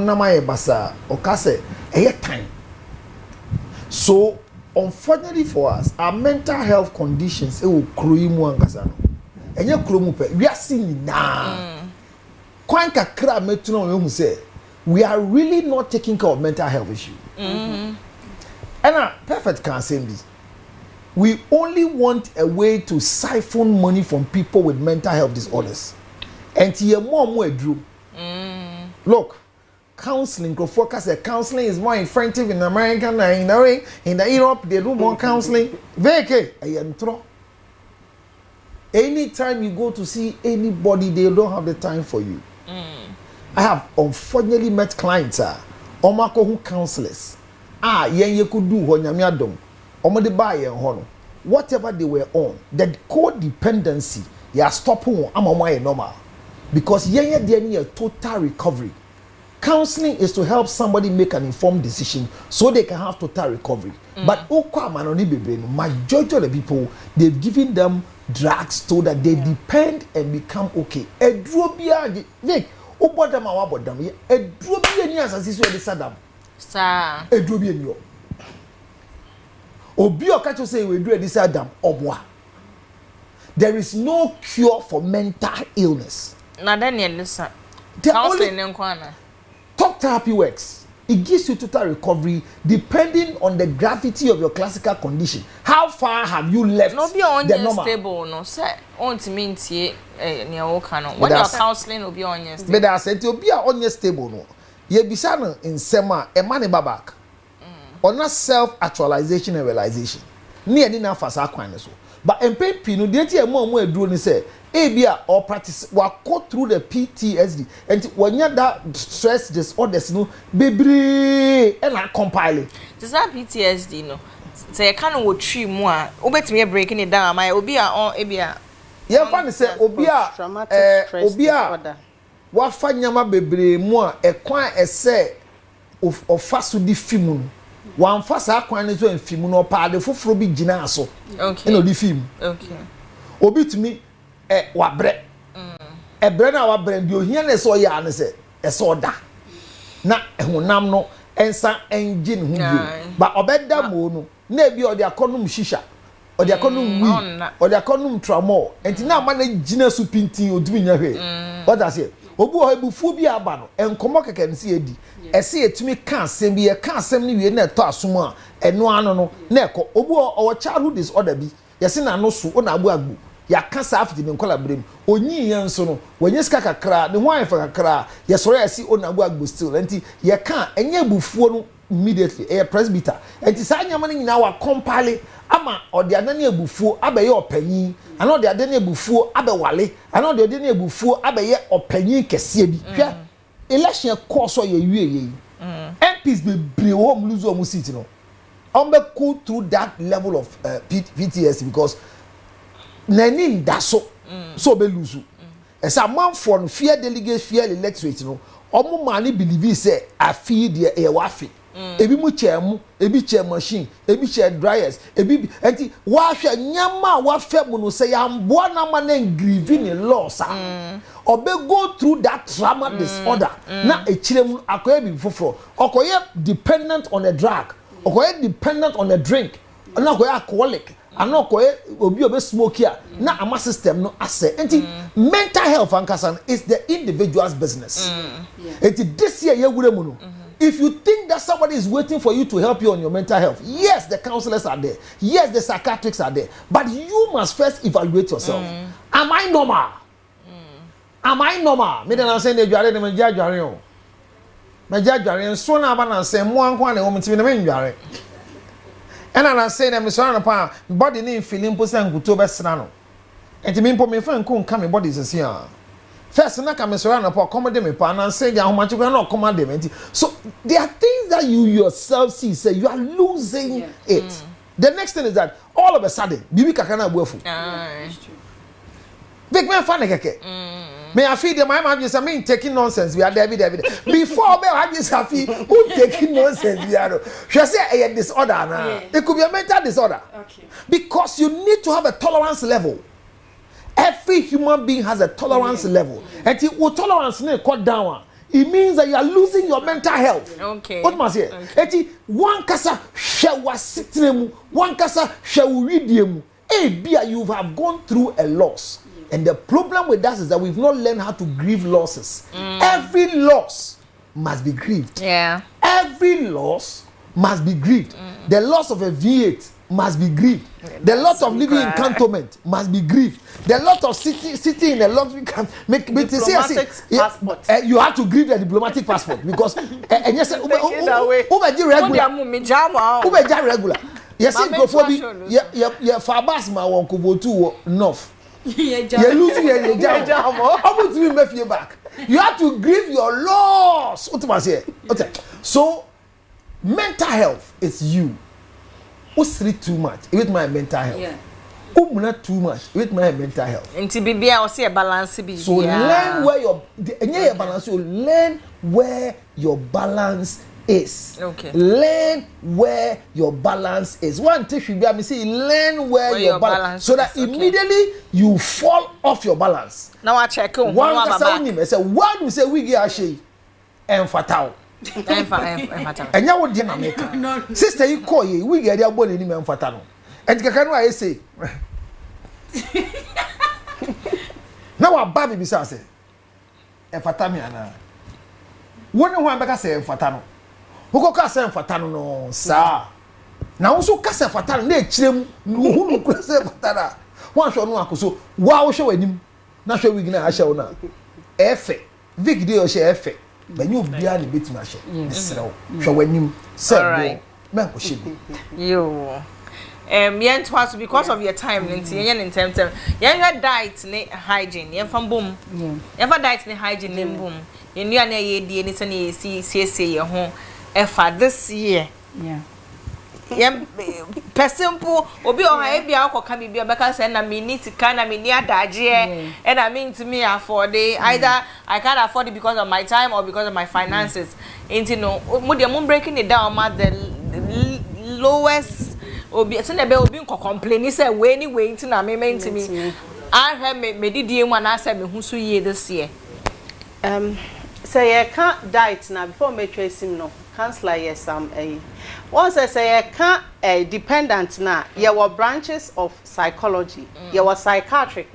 honama ye basa okase eye time. So unfortunately for us, our mental health conditions will kroyi mu ankasa no. Enye kromu pe we are seeing na. Kwan kakra metuno we hu say we are really not taking care of mental health issue. And perfect can say this. We only want a way to siphon money from people with mental health disorders. And here more drew. Look, counseling, counseling is more effective in America than in Europe. They do more counseling. Anytime you go to see anybody, they don't have the time for you. I have unfortunately met clients, who counselors. Ye could do when yamiadom. Omode buy yen hono. Whatever they were on, that codependency, they are stopping on normal. Because they need a total recovery. Counseling is to help somebody make an informed decision so they can have total recovery. But majority of the people, they've given them drugs so that they depend and become okay. There is no cure for mental illness. Talk therapy works. It gives you total recovery depending on the gravity of your classical condition. How far have you left the normal? Stable, no, sir. When you're counseling, will be on your stable. But I said to be on your stable, no. Ye bisano in sema a money back. Or not self-actualization and realization. Near dinner for so. But MP Pino, the more drone say, ABA or practice will go through the PTSD. And when you're that stress disorders, no, baby, and I compile it. Does that PTSD, no? Say, I can't watch 3 more. Obey me breaking it down. My Obia or ABA. Yeah, funny say, Obia, Obia. What fanyama baby more a quite a say of fast to the film. One fast aquanizo and film no part the full be ginaso. Okay. You know the film. Okay. Obi to me wabre. A brena wa brand you hear ne so ya ne say e so da. Na ehunam no ensa engine hu bi. But obeda mo no na bi o de akonum shisha. O de akonum wi. O de akonum tramol. Enti na ma na gina su pintin odumi nya hwe. What I say? Obu o ebufu bi aba no enkomo keke nsi edi. Ese etumi kan asem bi e kan asem ni wie na to asom a eno ano no na ekọ obu o childhood disorder bi yesi na no so o na abu agbu ya kan sa afiti ne nkola brem onyi yan so no wanye sika kakra ne ho afa kakra ye soro yesi o na abu agbu still enti ye kan enye ebufuo no immediately e presbyter enti sa nyama ne nyina wa compile ama ode adane ebufuo abaye opanyin ana ode adane ebufuo abewale ana ode adane ebufuo abaye opanyin kese bi hwe election course or ye MPs be brew lose or seat no go through that level of PTSD because nani daso so be lose as a man for fear delegate fear electorate no omo mani believe say I feel the e wafi ebi mu chair ebi chair machine ebi chair dryers ebi enti wa hwe nyama wa fe mu no say amboa na ma na grieving in loss or be go through that trauma disorder na echirem akoye bi foforo okoye dependent on a drug okoye dependent on a drink na okoye alcoholic and okoye obi obe smoke here na ama system no ase enti mental health ankasa is the individual's business enti this year ye wure mu no. If you think that somebody is waiting for you to help you on your mental health, yes, the counselors are there. Yes, the psychiatrists are there. But you must first evaluate yourself. Am I normal? Am I normal? Me don't say you are the major. Major, so now I'm saying one woman to be the and I'm saying I'm sorry upon body name feeling person good to best nano. And to me, put me friend come body is here. First, na come surround upon command me pan and say how much you cannot command them. So there are things that you yourself see, say you are losing it. The next thing is that all of a sudden, Bibi Kakana Bufu. Big man fan may I feed them? I'm just taking nonsense. We are David. Before me, I'm just happy who taking nonsense. We are. She say a disorder now. It could be a mental disorder. Okay. Because you need to have a tolerance level. Every human being has a tolerance level. And if tolerance ne cut down, it means that you are losing your mental health. Okay. What must say? Eti one kasa shewa sitremu, one kasa shewu ridiemu. Bia, you have gone through a loss. And the problem with us is that we've not learned how to grieve losses. Every loss must be grieved. Yeah. Every loss must be grieved. The loss of a V8 must be grieved. The lot of living in cantonment must be grieved. The lot of sitting in a luxury camp make diplomatic passport. You have to grieve the diplomatic passport because and yes, regular. Yes, go for the fabas ma won ko votu enough. You lose your jam. How would you make you back? You have to grieve your loss. What was here? Okay. So mental health is you. Who too much with my mental health? Yeah. Who not too much with my mental health? Until bibia or see a balance. So learn where your balance. So learn where your balance is. Okay. Learn where your balance is. One thing should be I say learn where your balance so that immediately you fall off your balance. Now I check on one I say why do we say we get a and fatal. And you would dinner sister you call you we get their body in and fatal. And can I say now a baby besides and fatamiana. One one back say fatano. Who go kasa fatano no sa na wo so kasa fatano na echirem hu no kasa fatana wan hwo no akoso wa wo hwe wanim na hwe wigi na ahye wo na efe vig dey o hye efe banyu bia ne betima hye esrew hwe wanim say go me ko hye yo yen twas because of your time nti yen in time yen diet ne hygiene yen fam bom yen fa diet ne hygiene ne bom yen nua na ye die ni se na ye si ye ho for this year. Yeah. Simple. Obi o ha e bia akoka bi bia beka say na me need sika na me ni adaje and I mean to me afford it. Either I can't afford it because of my time or because of my finances. Ain't no mo dey mo breaking it down at the lowest obi say na be obi nko complain say we anyway ain't na me mean to me. I have me didie mu na say me hu so ye this year. Say you can't diet now before me trace him no. Counselor yes once I say I can't dependent now there were branches of psychology there was psychiatric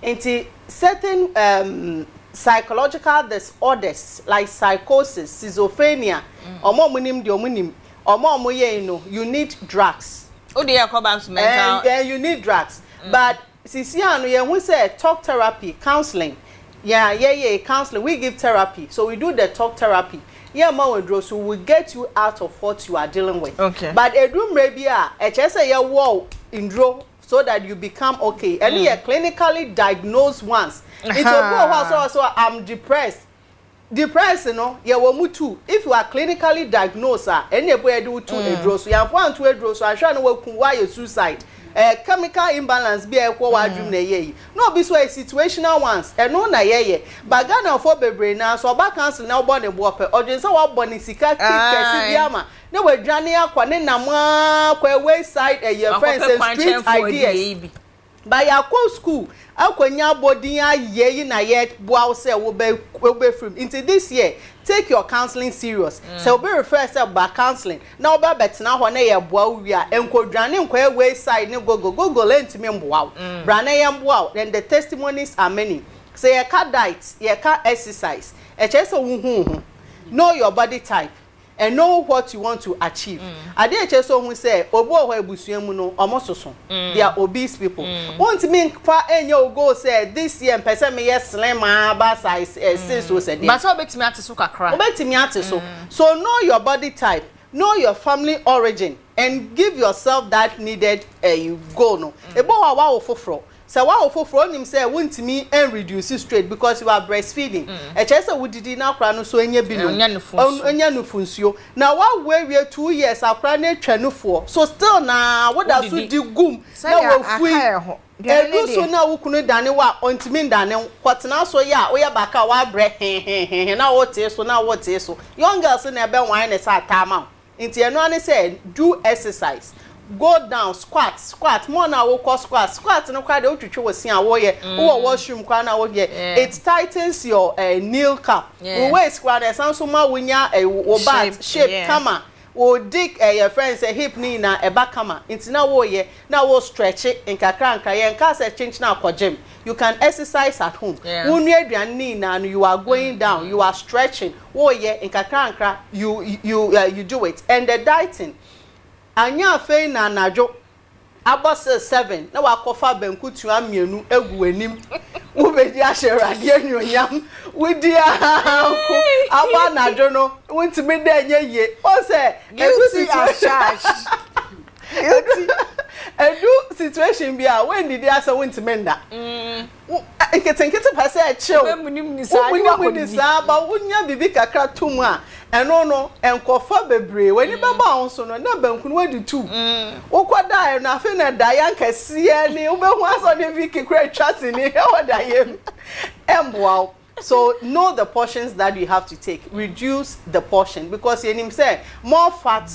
into certain psychological disorders like psychosis schizophrenia you need drugs and you need drugs but we say talk therapy counseling counseling we give therapy so we do the talk therapy. Yeah, so we get you out of what you are dealing with. Okay. But a room maybe a wall in draw so that you become okay. And you are clinically diagnosed once. It's also I'm depressed. Depressed, you know, too. If you are clinically diagnosed, anybody do to a draw. So you have one to a draw. So I'm trying to work why you suicide. Chemical imbalance be a dream na ye no be so a situational ones and no na ye but Ghana for bebre na so ba cancel na obo ne bope odwen say wa boni sika tip kesi biama na we dwane akwa ne namwa kwa wayside your friends and street ideas by your school akwanya bodin aye na ye boa say wo be from into this year take your counseling serious so be refer say ba counseling na oba betina ho na ye boa wi a enkodwane nkwa wayside ne go entimi mboa bra na ye mboa then the testimonies are many say you can diet you can exercise e che say hu know your body type and know what you want to achieve. I did just so we say, Obo Ebusuamuno, Omososo. They are obese people. Want to mean for any go say this year, person me yes slim size since was a day. But so bet me at suka cry. Bet me at so know your body type, know your family origin, and give yourself that needed you go no. Ebo wa ofofro. So what for him say want me and reduce straight because you are breastfeeding. A chance we did now crown so any below funcio. Now what we 2 years our planet channel for. So still now what does we do goom? Now we and so now we couldn't done what on to mean done what now so yeah we are back our breath now what is so now what is so young girls in a bell wine is our time out. Into your said do exercise. go down, squat. More now we call squat no quite the utwitwe was here wo ye. Wo washroom kwa na wo ye. It tightens your nail cap. We wear squat e san so ma wonya wo bat shape kama. Wo dig your friends a hip ni na e back kama. Inti na wo ye na wo stretch it nkakra nkra ye nka se change na akọ gym. You can exercise at home. Wonu aduane na you are going down, you are stretching. Wo ye nkakra nkra you do it. And the dieting anya fe na najo abose 7 na wakofa banku tu amienu egu anim wo bedi ahwerade anyonyam wudi anko aba najo no wontimi da enye ye o se guilty as charged. Edu situation bia when did they say wontimi nda nkete pase chill we sa ba wonya bibi kakra tum a eno no enkofa bebre wani baba on so no na banku no wadi tu wokwada na afi na dayan kase ni obehu aso de viki kra twase ni e wadayem emboa. So know the portions that you have to take. Reduce the portion because yenim say more fat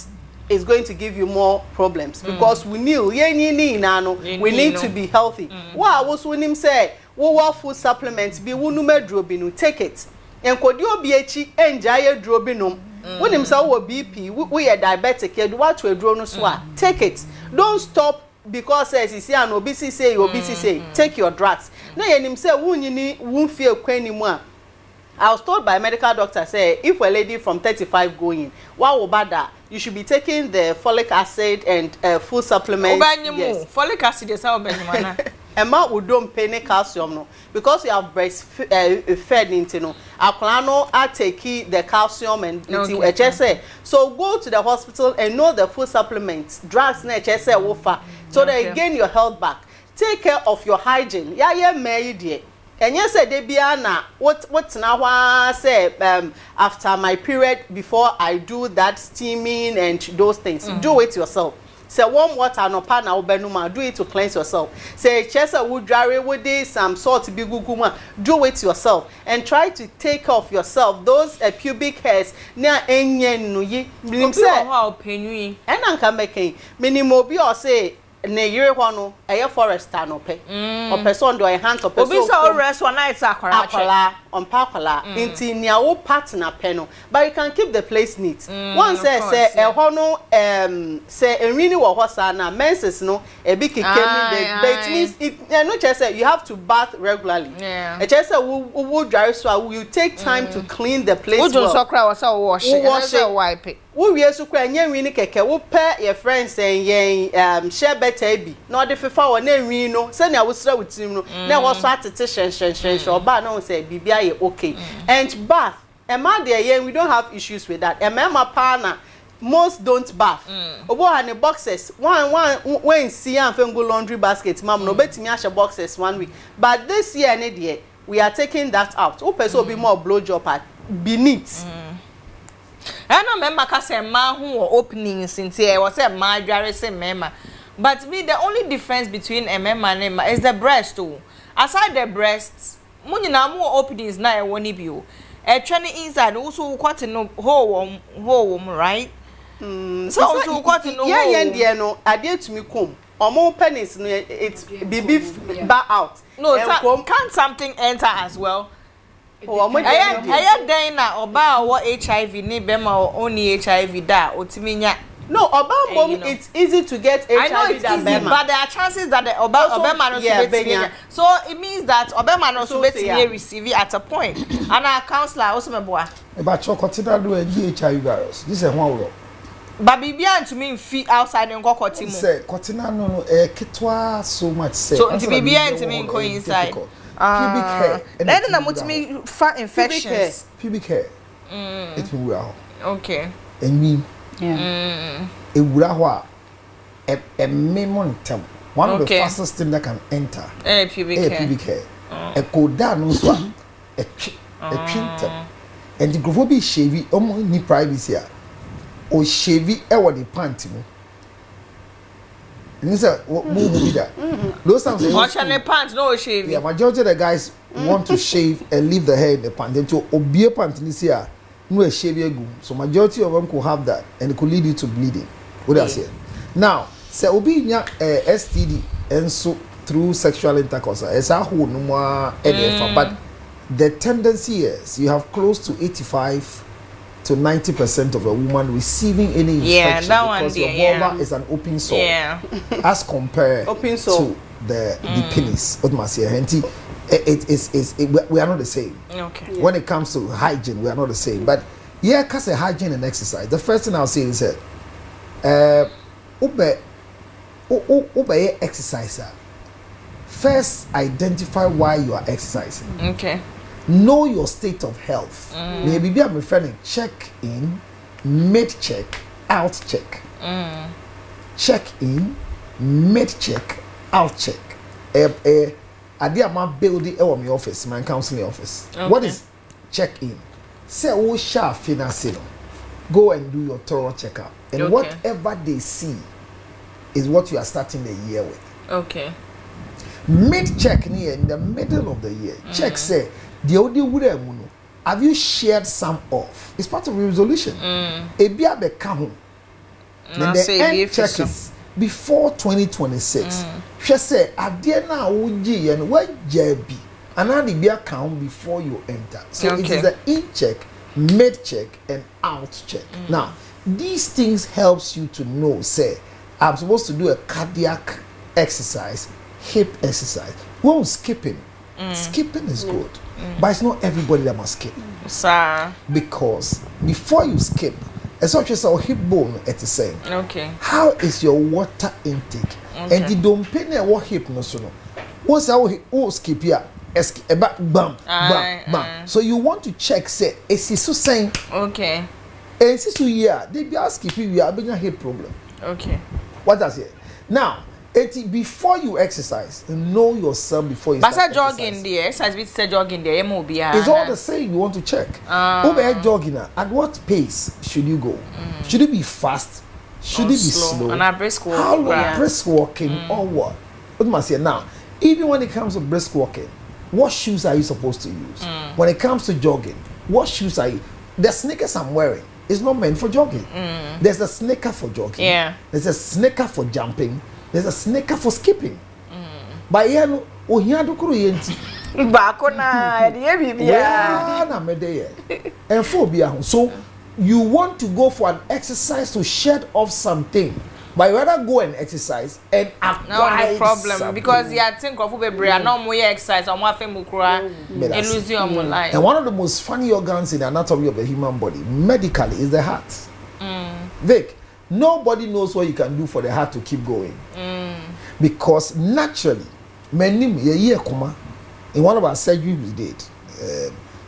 is going to give you more problems because we need to be healthy. Wa was when him say wo food supplements be wonu medro bi no take it. Enkodi obi echi enjaye dro bi no. When him say wo BP we are diabetic you what to edro no so take it. Don't stop because says you see an obesity say take your drugs. Na yenim say wunyini wunfie kwani mu a I was told by a medical doctor say if a lady from 35 going, you should be taking the folic acid and food supplements. Yes. Folic acid is how Emma would don't pay any calcium no because you have breastfed into no. Aklano I take the calcium and HSA. So go to the hospital and know the food supplements, drugs na HSA wofa so that you gain your health back. Take care of your hygiene. Yeah, may dear. And yes, Debiana, what now say after my period before I do that steaming and those things. Do it yourself. Say warm water no pan na obenuma, do it to cleanse yourself. Say chesa would dry with this some salt be guguma, do it yourself and try to take off yourself those pubic hairs near enyen no ye. Blim say how penui. And anka making minimo be or say ne yire hɔ no ɛyɛ forester no pɛ ɔpɛsɔn do ɛhan to pɛsɔn obi sɛ rest one night akwara ɔmpa akwara nti nia wo partner pɛ no but you can keep the place neat one say ɛhɔ no say enwini wɔ hɔ saa na menses no ebi keke mi but it means no kyerɛ sɛ you have to bath regularly kyerɛ sɛ wo dware so you take time to clean the place well wo kra wɔ sɛ wo wash it wipe wo wie so kra nya nwini keke wo pɛ your friends and yen share better bi na ɔde fefa wɔ na nwini no sɛ na wo sra wutim no na wo so atete hyen oba na wo say bibia ye okay and bath ema de yen we don't have issues with that ema pa na most don't bath obo ha ne boxes one when see am fengo laundry basket mam no betimi ahye boxes 1 week but this year ne de we are taking that out who person will be more blow job at beneath I know member ka say ma ho openings nti e was say ma dware say member but me the only difference between a member and member is the breast too aside the breasts munyina mo openings na e woni bi o e twene inside also kwat no ho right so also kwat no yen de no ade tumi kom omo penis no it bibi ba out no can something enter as well then na oba or HIV ni bema only HIV da otiminya no oba mom it's easy to get HIV. I know it's easy, but there are chances that the oba man also so it means that oba man also receive it at a point and our counselor also meboa about chocolate do a HIV virus this is one word but bibia to me fit outside and go cotton say cotton no ketwa so much say so bibia to me go inside pubic hair. Then na mutimi fat infections. Pubic hair. It will well. Okay. And me. Yeah. It will have a memontem. One of the fastest things that can enter. Pubic hair. Pubic hair. A coda no so a chinter. And the grovobi shavy almost ni privacy. O shavy e wa the panty mo. You say what move be that? Those times they wash the pants, no shave. Yeah, majority of the guys want to shave and leave the hair in the pants. Then to obey pants this year, no shave your gum. So majority of them could have that, and it could lead you to bleeding. What I say? Now, say obi nya STD enso through sexual intercourse esa ho no mo but the tendency is you have close to 85 to 90% of a woman receiving any infection because your vulva is an open sore as compared to the penis. What must say? We are not the same. Okay. When it comes to hygiene, we are not the same. But yeah, because hygiene and exercise. The first thing I'll say is that obey exercise. First, identify why you are exercising. Okay. Know your state of health. Maybe I'm referring check in, mid check, out check. Check in, mid check, out check. I did my building my office, my counseling office. Okay. What is check in? Say oh sha finance. Go and do your thorough checkup. And whatever they see is what you are starting the year with. Okay. Mid check near in the middle of the year. Check say the only way have you shared some off? It's part of the resolution. Ebia be come. Then the end check is before 2026. She say adie na woji and where JB and then the account before you enter. So it is the in check, mid check, and out check. Now these things helps you to know. Say I'm supposed to do a cardiac exercise, hip exercise. Won't skipping. Skipping is good. But it's not everybody that must skip. Sir. Because before you skip, it's not just our hip bone at the same. Okay. How is your water intake? And you don't pay what hip no so no. Once our skip here, bam, bam. So you want to check, say, is so saying? Okay. And it's so yeah, they be asking you, you have a hip problem. Okay. What does it? Now, before you exercise, know yourself before you start jogging there, exercise with say jogging there, it's all the same. You want to check. Jogging at what pace should you go? Should it be fast? Should it be slow? And a brisk walk. How long brisk walking or what? What must I say now? Even when it comes to brisk walking, what shoes are you supposed to use? When it comes to jogging, what shoes are you? The sneakers I'm wearing is not meant for jogging. There's a sneaker for jogging. Yeah. There's a sneaker for jumping. There's a sneaker for skipping. But yeah, no, ohia dokoro yenti. Baako na de bibia. Na medeye. And phobia. So you want to go for an exercise to shed off something. But you rather go and exercise and acquire no problem something. Because you think of bebre no more exercise or more fame kura illusion your life. And one of the most funny organs in the anatomy of the human body medically is the heart. Vic, nobody knows what you can do for the heart to keep going. Because naturally, many year kuma in one of our surgeries we did,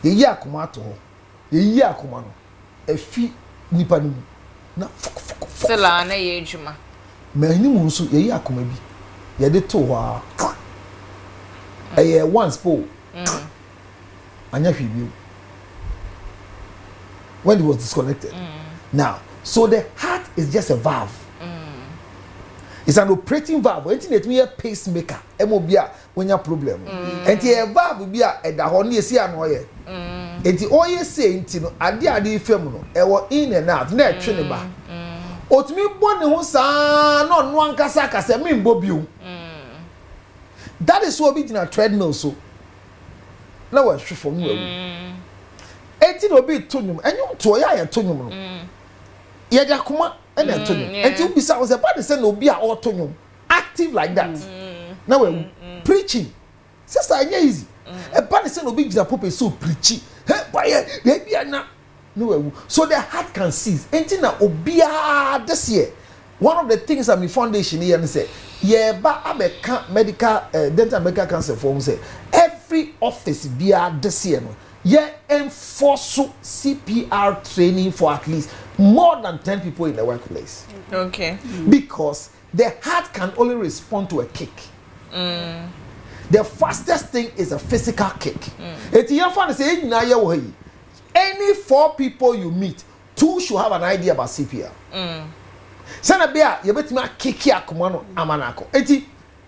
the year kuma to the year kuma no a feet nipa ni na sela na ye adwuma. Many munsu ye year kuma bi ye de to wa once po anya hwibiu when it was disconnected. Now, so the heart is just a valve. It's an operating valve. Anything that we a pacemaker, emobia when you problem. And the valve be a da honey see anoye. And the oye say intino ade fem no in and out na twene ba. Otumi bone ho sa no ankasa kasa me mbobiu. That is what be in a treadmill so. Na wa hwe for mu awu. Enti no be tonum, enyo to ya tonum no. Ye da kuma and you be was about to say no be active like that. Now we're preaching. Sister, it's easy. A bad say no be the pope so preachy. No, so the heart can seize. Ain't na obia this year. One of the things that my foundation here and say, yeah, but medical dental medical cancer form say every office be this year. Yeah, enforce CPR training for at least more than 10 people in the workplace. Okay. Because the heart can only respond to a kick. The fastest thing is a physical kick. Any 4 people you meet, 2 should have an idea about CPR. Sanabia, you bet me kick ya kumano amanako.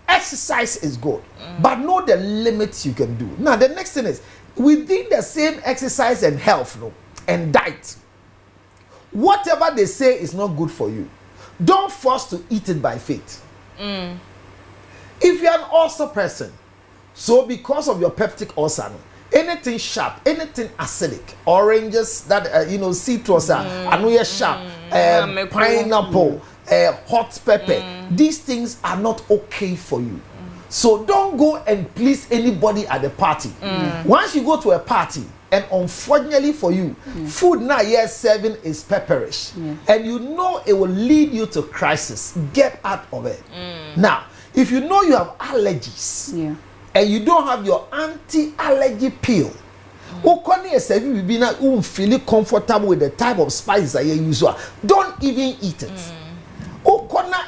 Exercise is good, but know the limits you can do. Now the next thing is within the same exercise and health and diet. Whatever they say is not good for you, don't force to eat it by faith. If you're an ulcer person, so because of your peptic ulcer, anything sharp, anything acidic, oranges that citrus, sharp, pineapple, hot pepper, these things are not okay for you. So don't go and please anybody at the party. Once you go to a party, and unfortunately for you, food now you're serving is pepperish, and you know it will lead you to crisis. Get out of it. Now, if you know you have allergies, and you don't have your anti-allergy pill, feel comfortable with the type of spices that you use, don't even eat it.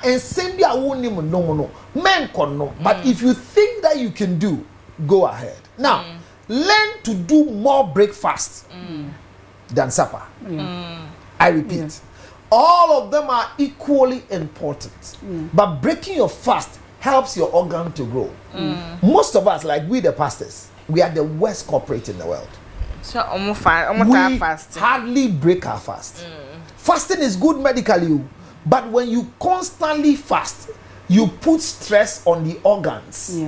And send no. But if you think that you can do, go ahead. Now, learn to do more breakfast than supper. I repeat, all of them are equally important. But breaking your fast helps your organ to grow. Most of us, like we the pastors, we are the worst corporate in the world. So we hardly break our fast. Fasting is good medically, but when you constantly fast, you put stress on the organs,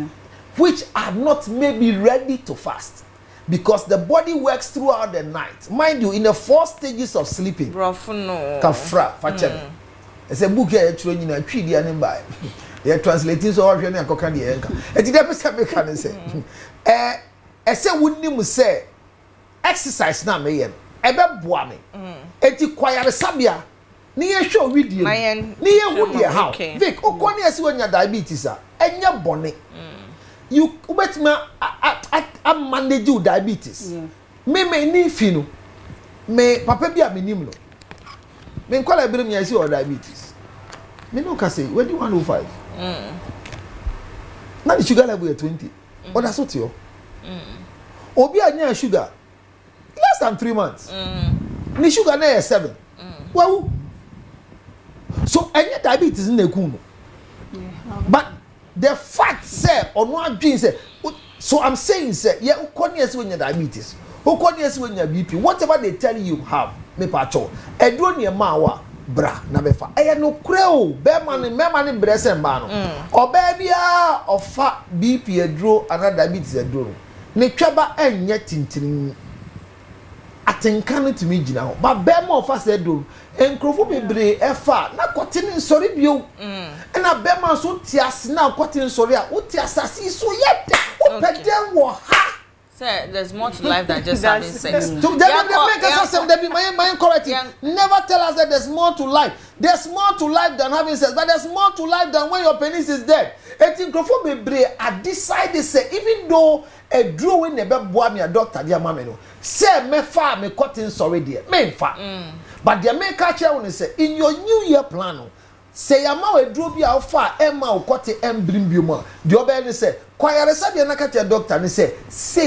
which are not maybe ready to fast, because the body works throughout the night. Mind you, in the 4 stages of sleeping. Kafra, fachem. It's a book here training a tree by. You're translating so often and cocan the anchor. And the episode can say, I say, wouldn't you say exercise now, Mayan? Ebe boame. Eti choir sabia. Near show with you. Near would dear how. Vic, Okoni as when your diabetes are. And your bonnet. You bet me I manage you diabetes. Me ni fino. Me papa be a minimum. Me call a bit me as your diabetes. Me no can say, where do you 105? Now the sugar level is 20. What that's what you? Obi anya sugar less than 3 months. The sugar now is 7. Well, so any diabetes in the kuno. But the fact say or no dream say, so I'm saying say, yeah, ukonies when your diabetes, ukonies when your BP, whatever they tell you have, me pacho, e do ne mawa bra na befa. E no kreo, be mani bresen ba no. O be bia ofa BP edro ana diabetes edro. Ne twaba enye tintin. Atenkan to me gina ho. Ba be ma ofa se edro. Enkrofo bebre efa na kwotene nsori bio. E na be ma so tiase na kwotene nsori a wo tiasasi so yete. Wo pede wo ha. Sir, there's more to life than just having sex. So never tell us that there's more to life. There's more to life than having sex, but there's more to life than when your penis is dead. I think I decided say even though a drawing a baby doctor dear mamma say me fa me cotton sorry dear me fa. But the main catcher when say in your new year plan say ama we draw bi alpha emma o kote embrimbio the obey say kwayare sabe na catcher doctor ni say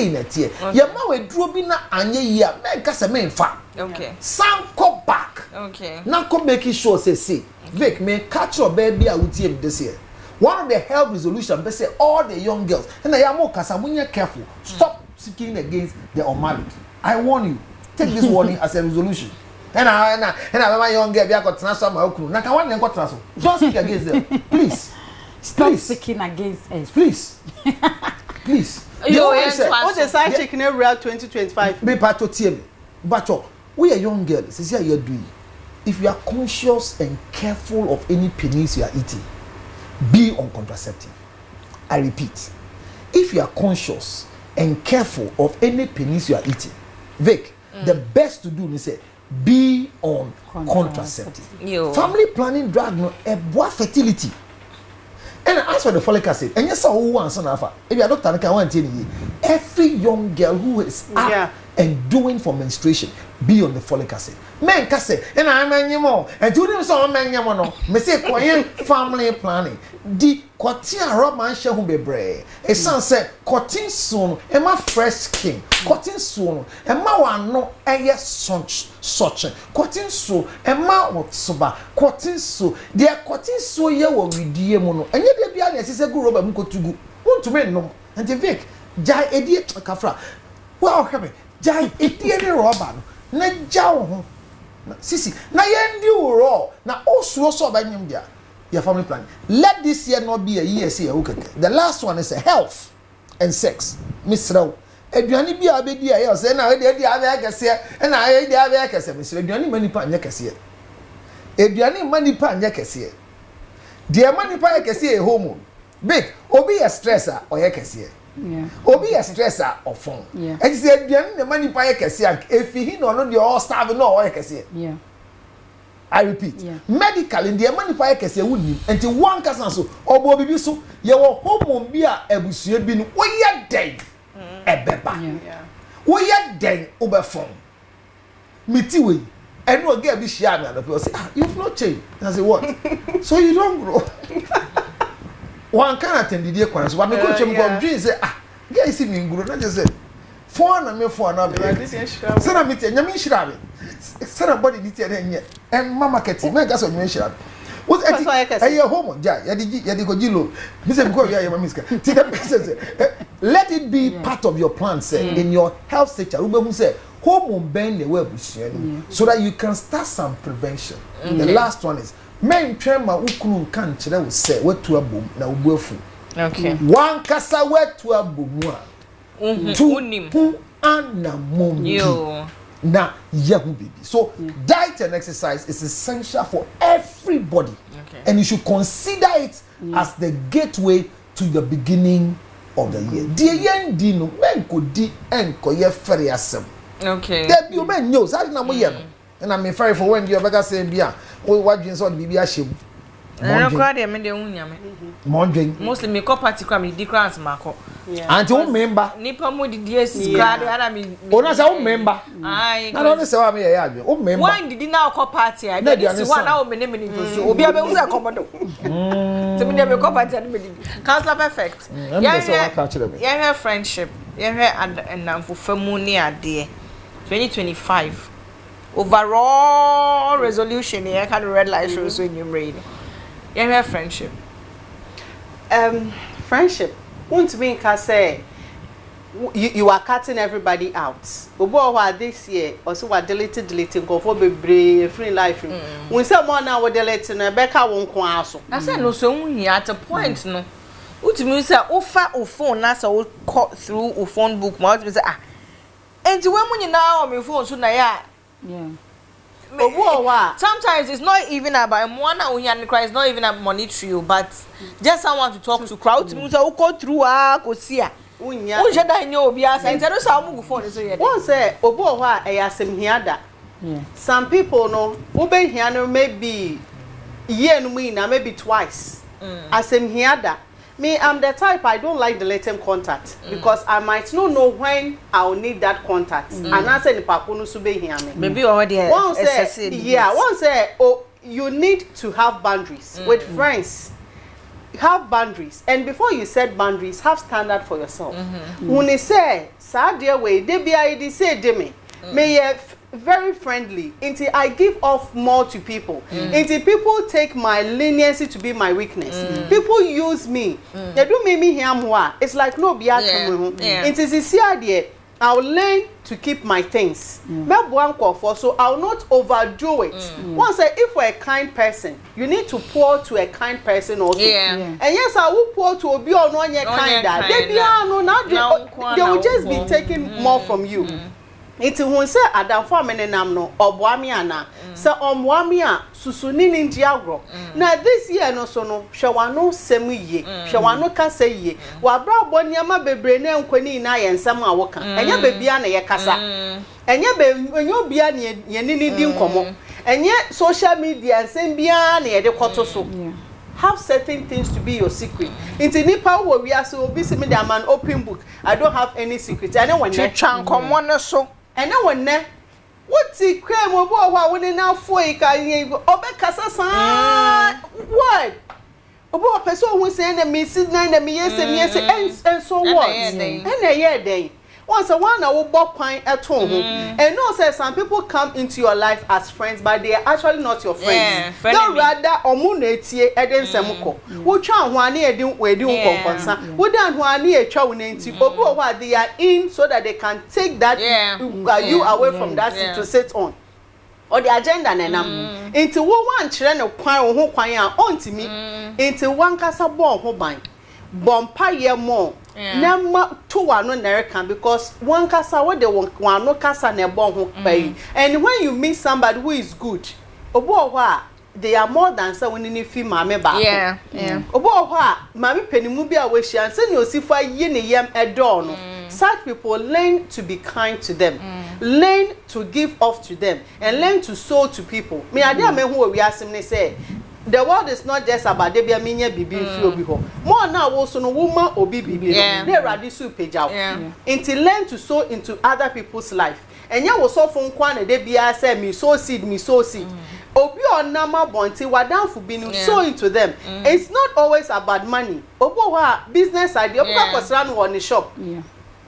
na tie ya ma we draw bi na anye yi a me ka say me fa. Okay, san go back. Okay, now come making sure say Vic me catch your baby a wutie me this year. One of the health resolution they say all the young girls and I am more kasamunya careful, stop seeking against the unmarried. I warn you, take this warning as a resolution. And my young girl, we are got transfer my okunu. Now can one then got transfer. Don't speak against them, please. Stop speaking against us, please. Please. What the side chicken every 2025? Me pato tie. But we are young girls. This is how you do. If you are conscious and careful of any pennies you are eating, be on contraceptive. I repeat, if you are conscious and careful of any pennies you are eating, Vic, the best to do is say be on contraceptive. Family planning drug no eboa fertility. And as for the folic acid, and yes, who wants an alpha. If you are doctor, can want every young girl who is up and doing for menstruation, be on the folic acid. Men can say, and I'm more, and do them so many no. Me say family planning. The Cotia Roman shall be brave. A son said, cotton soon, and my fresh skin, cotton soon, and my one no air such, cotton so, and my what soba, cotton so, dear cotton so ye will redeem mono, and yet there be an assistant go over Muko to go. Want to men no, and the Vic, Jai idiot Kafra. Well, Jai idiot robber, not jow. Sisi na yendi uro na osuo so ba nyim dia your family plan. Let this year not be a year say okeke. The last one is health and sex. Misraw aduane bi abedi aye say na we dey aba kese e na aye dey aba kese misraw aduane manipa anya kese aduane manipa anya kese de manipa kese e hormone big obi a stressor or ye kese obi a stressor of phone and say aduane the manipa kese if he no no dey all starve no or ye kese I repeat, medical in the manipa kese wunni enti one kasa so obo bibi so ye wo hormone bi a ebusue bi no wo ye den ebeba wo ye den obefon miti we enu oge bi share me and people say you've not changed. I say what? So you don't grow. One can attend the kwan so me coach me go dream say guys see me grow na just say phone na me phone na be say na me tia nyame shira me say na body dit enye en mama keti me ga so nyame shira me what eti home ja ya di go jilo me say because ya mama miska ti the person say let it be part of your plan say in your health sector we be say hormone bend the way so that you can start some prevention. The last one is men trema ukunu kan kire wo say wetu abom na obuafu. Okay. One kasa wetu abomu a. Tu anamom. Yo. Na yahu baby. So diet and exercise is essential for everybody. Okay. And you should consider it as the gateway to the beginning of the year. The yen di no men ko di enko ye fere asem. Okay. There be men know say na mo ye no. And I'm sorry for when you bega say bia we wadwin so bibi ahye mu. Na kwa de me de hunyame. Mondwen. Mostly me ko party kwa me di class mako. Anti wo member. Nipa mo di DS grade ana me. Ona say wo member. Ai. Na no say wa me ye adwen. Wo member. One did na ko party I dey see one na wo me me so obi abe hu say komodo. So me dey me ko party na me di. Counselor perfect. Yeah, friendship. Yeah, and namfo ni ade. 2025 overall resolution here kind of red light shows when you read. Yeah, friendship. Friendship. Won't mean can say you are cutting everybody out. Obo this year also we deleting go for be free life. When someone now we delete na beka won ko aso. Na say no so hu at a point no. Utimi say ofa o phone na say o cut through o phone book ma utimi say enti when mu nyina on my phone so na ya sometimes it's not even about one and cry, it's not even about monetary but just someone to talk to crowd to say go through go see unya unje da nyo obi asa enti no say mu phone so ye one say obo ho a asem hiada some people no wo be hia no maybe year no mu na maybe twice asem hiada. Me, I'm the type I don't like deleting contact because I might not know when I'll need that contact. And I say the pakunu sube here me. Maybe already one say oh you need to have boundaries with friends. Have boundaries, and before you set boundaries, have standard for yourself. When they say sad dear way, they be I say de me. May very friendly until I give off more to people until people take my leniency to be my weakness. People use me they do make me hear more. It's like no be until see idea I'll learn to keep my things so I'll not overdo it. Once if we're a kind person you need to pour to a kind person also and yes I will pour to obi or no kind that they will just be taking more from you. It won say adamfo amenenam no oboami ana say omboami a susuni ni ntiagro na this year no so no hwewano sem ye hwewano kasa ye wa bra boniama bebre na nkwani na ye nsem a woka enya bebia na ye kasa enya obia na ye nini di nkomo enya social media nsem bia na ye de koto so. Have certain things to be your secret. Into nipa wo we are so busy me am an open book. I don't have any secret. I know when chan common so. And then when what the creme obo wa woni na fo e ka obekasa san what obo person who say na me sit na me yes and so what and then once a one will walk quite at home and no say some people come into your life as friends but they are actually not your friends. Don't rather omunetie eden semuko wo twa ho ane edin wedi nkonkonsa wo dan ho ane etwa wo nenti obi o wa they are in so that they can take that you away from that seat to sit on. or the agenda na nam into wo wan kire ne kwan ho kwan a ontimi into wan kasa bo ho ban bompa ye mo na ma to wano American because one kasa what they want no kasa na bo ho pai and when you meet somebody who is good obo ho they are more than so when ni fi mame ba yeah obo ho mame penimu bi a we hia se ni osifa yi ne yam edo no such people learn to be kind to them learn to give off to them and learn to sow to people me ade me ho we asem ne say the world is not just about debia minya bibi fi obi ho more na wo so no woman obi bibi na radi su peja until learn to sow into other people's life enya wo so fun kwa na debia say me sow seed obi onama bonti wadanfu bi no sow into them it's not always about money obo ha business idea obi kwasra no on the shop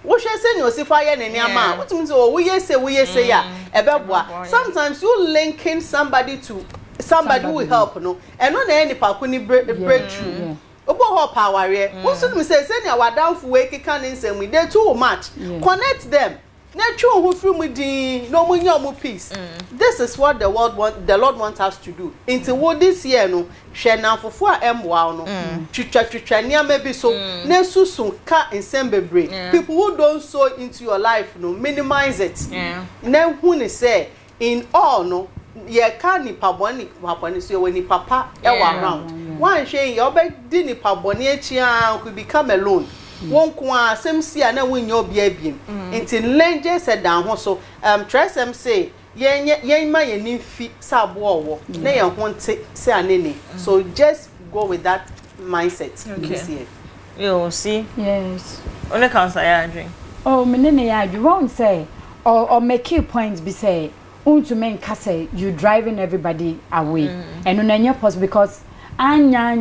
wo hwe say no sifa ye ne niama what means oh we say ya ebeboa sometimes you linking somebody to somebody will help no and no na any pakuni breakthrough obo ho power here wo so me say na wadanfu we kika ne nsem we dey too much connect them na twu ho firi mu din no mu nya mu peace this is what the Lord wants us to do into what this year no hwe na fofo a emwa no twitwa niam bi so na susu ka nsem bebre people who don't sow into your life no minimize it na hu ne say in all no ye ka ni paboni so when ni papa e wa around one hwe ye obedi ni paboni echi a could become alone won ko asem si a na wonnya obi abiem until lenje said down ho so trust them say yen ma ye ni fi sabo owo na ye ho nte say anene so just go with that mindset this year you see yes only cancer ya drink oh menene ya you won't say or make you points be say to men say you driving everybody away and on your post because anya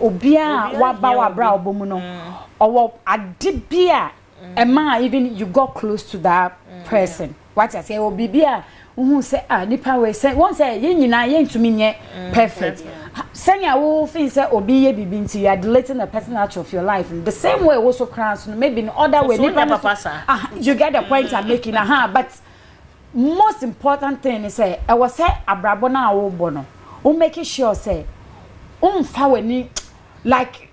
obia wa bra obomu no or adibia ema even you got close to that person what I say obibia who say nipa we say one say yen nyina yen tumi nye perfect senya wo fin say obi ye bibi nti you are deleting the person out of your life the same way also crowns maybe in other way you get the point I'm making but most important thing is say I was say abrabo na wo bono o make sure say fa weni like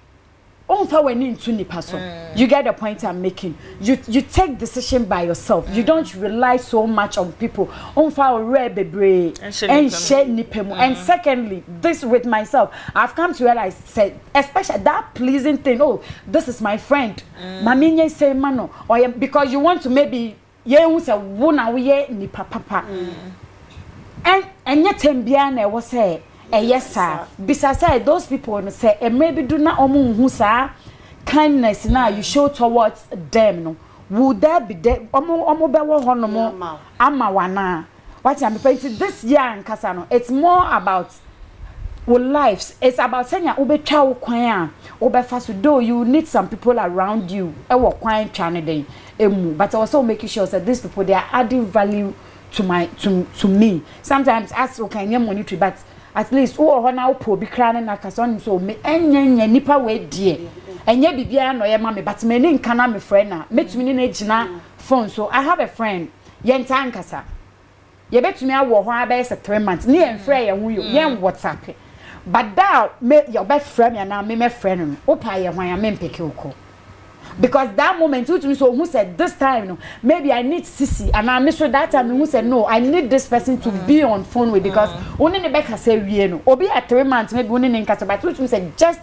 fa weni into nipa so you get the point I'm making you take decision by yourself you don't rely so much on people fa ore bebre and share nipemu and secondly this with myself I've come to realize said especially that pleasing thing oh this is my friend mami nye say mano or because you want to maybe ye hu se wo na wo ye ni papa and yet embia na wo say yes sir because say those people no say maybe do na omu hu sa kindness na you show towards them no would there be there omu be wo hono mo ama wana what I'm saying this year in Kasano it's more about with lives it's about saying ube twa kwan ube fast do you need some people around you e wo kwan twane den emu but also making sure that these people they are adding value to me sometimes as okay nya money to but at least wo ho na wo po bi kra na kasa on so me enya nipa we die enya bibia no ye ma me but me ni nka na me friend na metumi ni na gina phone so I have a friend ye ntan kasa ye betumi awo ho about 3 months ni en frɛ ye hu yo ye WhatsApp but that me your best friend me na me friend no opa ye hwan ya me mpeke uko because that moment you so who said this time no maybe I need Sisi and I miss that time who said no I need this person to be on phone with because only the back say we no obi at 3 months maybe only in kasa but you said just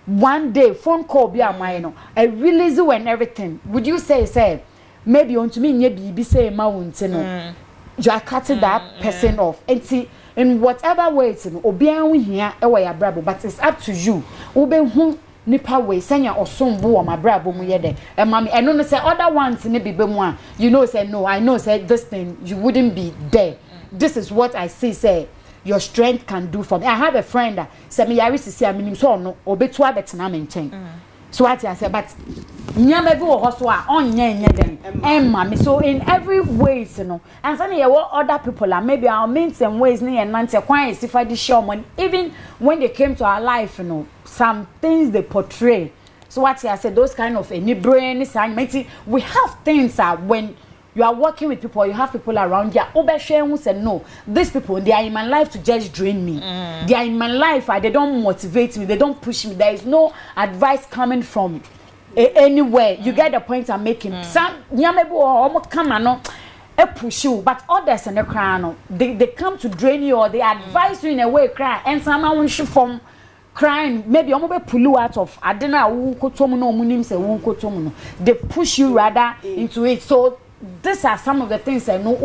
one day phone call be am I no I release you and everything would you say maybe on to me nye bibi say ma wonte no you are cutting that person off and see in whatever way it's no obi an hia e wa ya brabo but it's up to you obe hu nipa we senya osombo o mabrabo mu ye de e mami eno no say other ones ne bibe mu a you know say no I know say this thing you wouldn't be there this is what I see say your strength can do for me I have a friend that say me yari sisi aminim so no obetu abetena me nchen so what I say but nyama bi wo so a onye dem mami so in every ways you know and some here what other people are maybe our mean some ways ne and nante kwan is if I show money even when they came to our life you know some things they portray so what I said those kind of any brain we have things when you are working with people, you have people around you. Obeshe who said no, these people they are in my life to just drain me. They are in my life, they don't motivate me, they don't push me. There is no advice coming from anywhere. You get the point I'm making. Some nyamebo come and push you, but others in the crown they come to drain you or they advise you in a way cry and someone won't from crying. Maybe I'm going to pull you out of I don't know. They push you rather into it. So these are some of the things I know.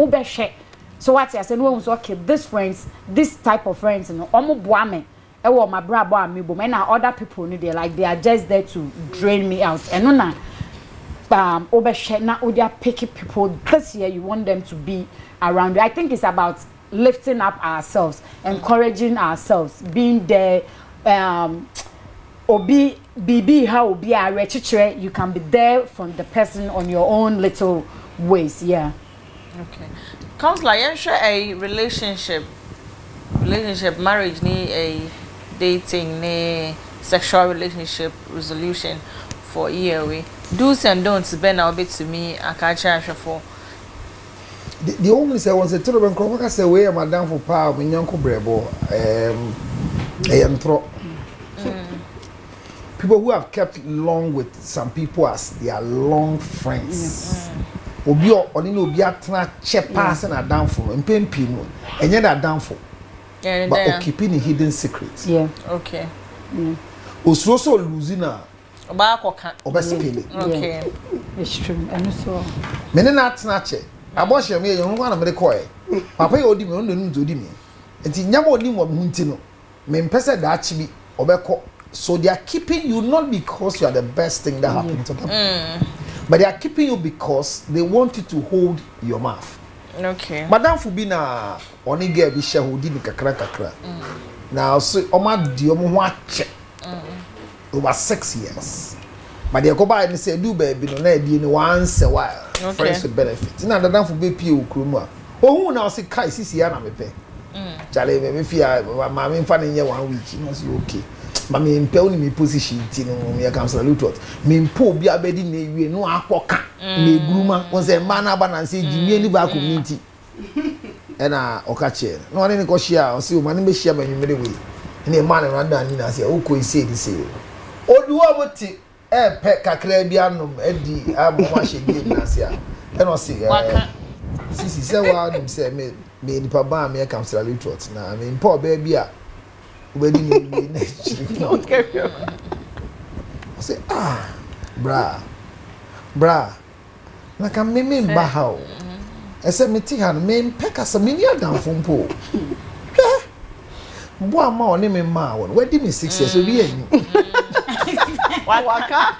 So what I said, no one's okay. These friends, this type of friends, you know, my brother, and other people, they like they are just there to drain me out. And no, now picky people. This year, you want them to be around you. I think it's about lifting up ourselves, encouraging ourselves, being there. Obi BB how obi a rechichire, you can be there from the person on your own little ways. Yeah. Okay. Counselor, you share a relationship, marriage, a dating, sexual relationship resolution for a year. Do's and don'ts been a bit to me. I can't charge for. The only say was a terrible crowd. I say, where Madame for power when Uncle Brebo, people who have kept long with some people as their long friends. Obi oni no obi atna che pass na downfall mpempi no enye that downfall. Yeah, but keeping a hidden secret. Yeah. Okay. Osuro so losing na oba akoka. Oba spele. Okay. It's true. And so me na atna che aboshe me ye ho na me de koe. Papa ye odi me no nu odi me. Enti nyama oni mo hunti no. Me mpese da achi bi obeko. So they are keeping you not because you are the best thing that happened to them. But they are keeping you because they want you to hold your mouth. Okay. Madam Fubina only girl be share who did kakra. Now so Oma di omo watch over 6 years. But they go by and say do baby no na di once a while. Okay. Friends with benefit. Now Madam Fubi pie okroma. Oh who now say kai sisi ya na mepe. Chale me fia ma me fa nye 1 week. No say okay. Mami mpɛ oni me position ti no me can salute what me mpo obi abedi na ewie no akoka na eguruma won say man na ba say jimie ni ba community na okache no one ni ko share o say o man be share manwumere we na e man na dan ni na say o ko ise di say oduwa moti pe kakra bi anom edi abo ma hye bi na say e no say sisi say wa nim say me nipa ba me can salute what na me mpo ba bi a Ubedi ni carry on. I say bra na ka me ba how I say me ti han me peka sa me ni adam fompo bo ama oni me ma won we di me 6 years obi eni waka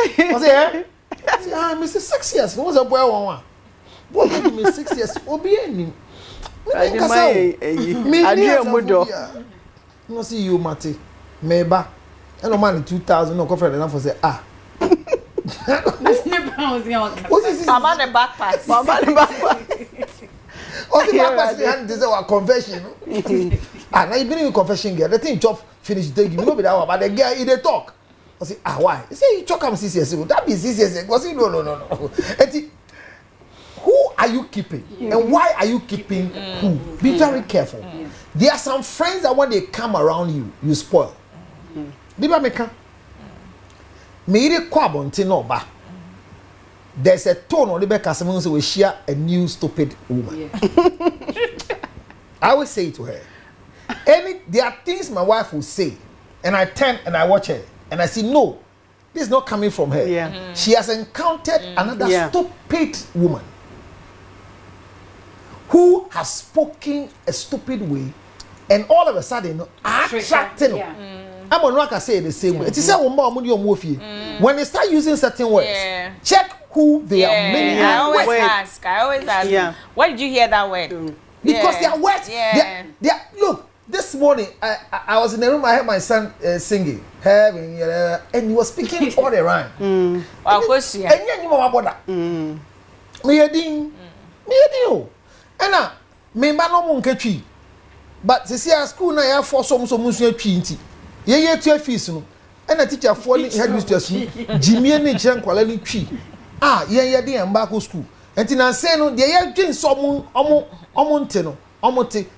I say me 6 years no was a boy one bo di me 6 years obi eni no see you mate meba and no man 2000 no confront enough for say this never was your Mama the backpack okay backpack and this our confession now you been in confession girl the thing chop finish dey give me no be that one but the girl he dey talk I say why he say you talk am 6 years ago that be 6 years ago say no who are you keeping? And why are you keeping who? Be very careful. There are some friends that when they come around you, you spoil. Biba meka. Me ire kwa bonte no ba. There's a tone on the back as someone say we share a new stupid woman. I always say to her, there are things my wife will say, and I turn and I watch her, and I see no, this is not coming from her. Yeah. She has encountered another stupid woman. Who has spoken a stupid way and all of a sudden attracting I'm on like I say the same way. It is a woman when they start using certain words, check who they are meaning. I always ask, why did you hear that word? Because they are words. They are, look, this morning I was in the room, I heard my son singing, and he was speaking all the rhyme. And you know about that. Me me ba no mo nkatwi but sisi a school na ya for so musu atwi nti ye tu fees no and a teacher falling head mistress Jimmy and Chan quality tree. Ah, yeah, dear, and back school. And then I say, no, they are doing some omonteno.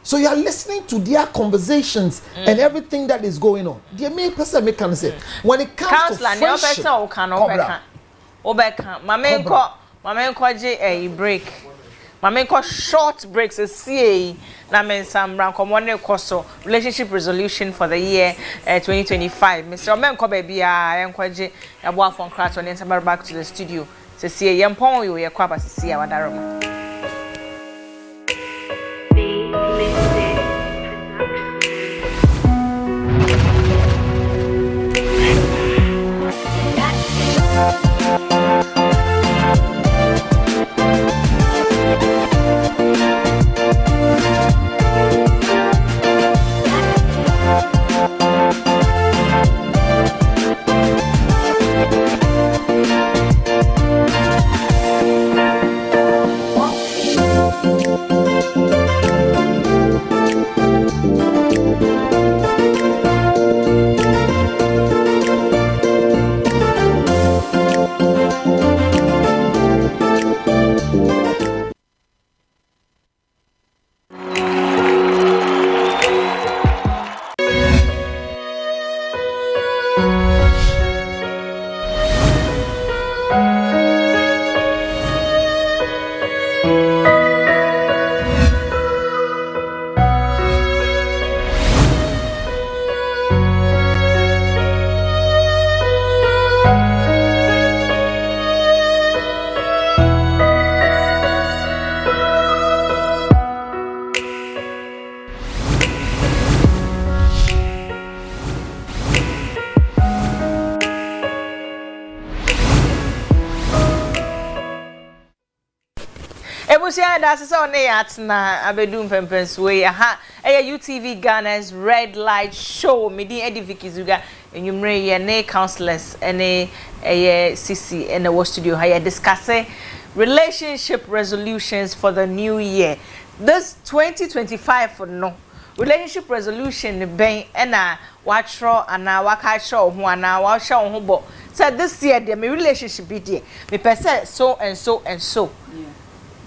So you are listening to their conversations and everything that is going on. Dear me, person make can say when it comes to friendship, a break. Mama call short breaks a CA na men some rank on coso relationship resolution for the year 2025. Mr. Omenko baby kwaje abo afon craft on enter back to the studio. Se CA yempon yo ye kwaba se CA wadaroma. That's so na abedum pempens way aha UTV Ghana's red light show midi edifikizuga enyumre ye ne counselors ene CC in the studio higher discussing relationship resolutions for the new year. This 2025 for no relationship resolution ben na watro ana waka show ho ana wa show ho bo said this year the relationship be there me person so and so and so. Yeah.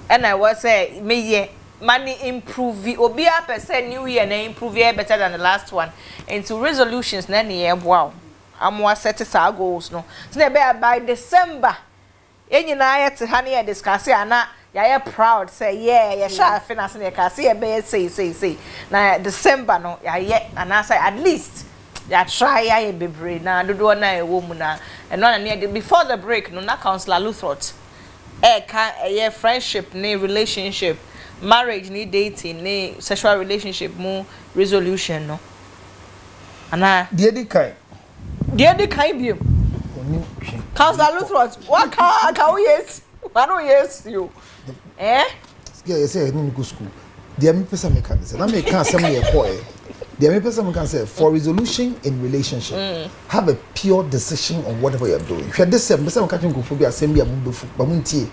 And I was say me money improve obi a percent new year na improve better than the last one into resolutions na ne wow am wa set our goals no so na be by December enyina ya te ha na discuss ana ya proud say yeah sha finance na ka say be say na December no ya and say at least ya try ya bebre na dodo na e wo mu na and no na before the break no na counselor Luthrot a friendship ne relationship marriage ni dating ne sexual relationship mu resolution no ana die di kai bi Counselor Luthrot what can yes I know yes you yeah you say no go school die me pesa me kan say na me kan say me boy die me pesa me kan say for resolution in relationship have a pure decision on whatever you're doing if this say me catching go phobia say me amuntie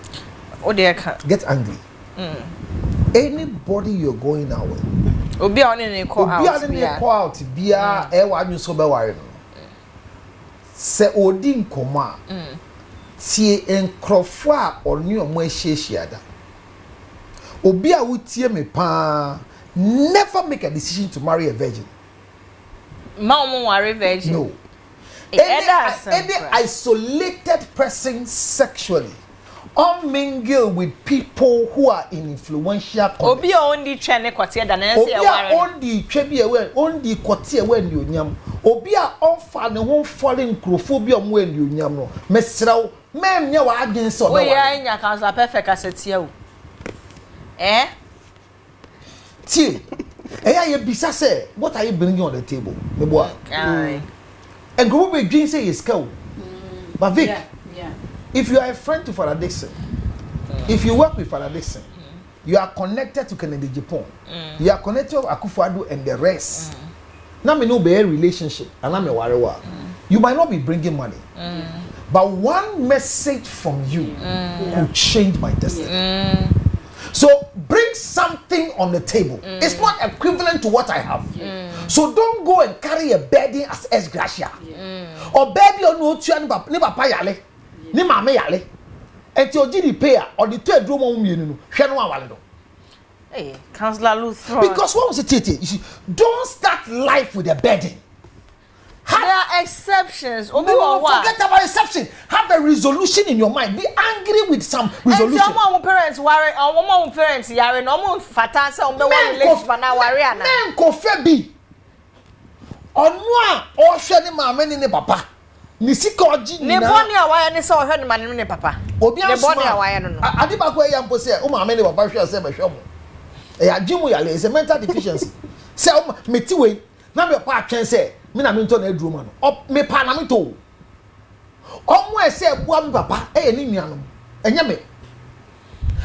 o dey ka get angry anybody you're going out with obi on ne call out bia e wa nyu so be ware no se odi nkoma tie enkrofo a oni omo ahyiahia da obi a wutie me pa never make a decision to marry a virgin. Mama marry virgin. No. Any isolated person sexually or mingle with people who are in influential context. Obi only trend kwatia da na say Obi only twebi ewe only kwatia we ndi onyam. Obi a onfa ne ho foreign crofobia mo ndi onyam no. Mesraw memnya wa adwen so do wa. We ya nya kansa perfect asetia o. Tie. You bisa say, what are you bringing on the table? Me boy. And go be dream say is cow. But Vic, if you are a friend to Father Dixon, if you work with Father Dixon, you are connected to Kennedy Japan. You are connected to Akufo-Addo and the rest. Now me no be a relationship, and I'm a warrior. You might not be bringing money, but one message from you could change my destiny. So bring something thing on the table. It's not equivalent to what I have. So don't go and carry a burden as ex gratia. Or baby or no tua ni papa yale, ni mama yale. And your GD payer or the third room on you know, hey, Councillor Luther. Because what was it? You see, don't start life with a burden. There are exceptions. No, forget about exception. Have a resolution in your mind. Be angry with some resolution. And some parents worry, or parents yare, no fata say on be one relationship na worry ana. Men ko fe bi. Onu a o hwe ni mama ni papa. Ni sika oji ni. Ne boni awaya ni se o hwe ni mama ni papa. Obi ne boni awaya no. Ade ba ko ya mpo se o mama ni papa hwe se be hwe mo. E ya jimu ya le is a mental deficiency. Se o meti we na me pa atwen se me na me nto na aduro ma no. Me pa na me to. Omo ese bua me papa e ni nuanom. Enye me.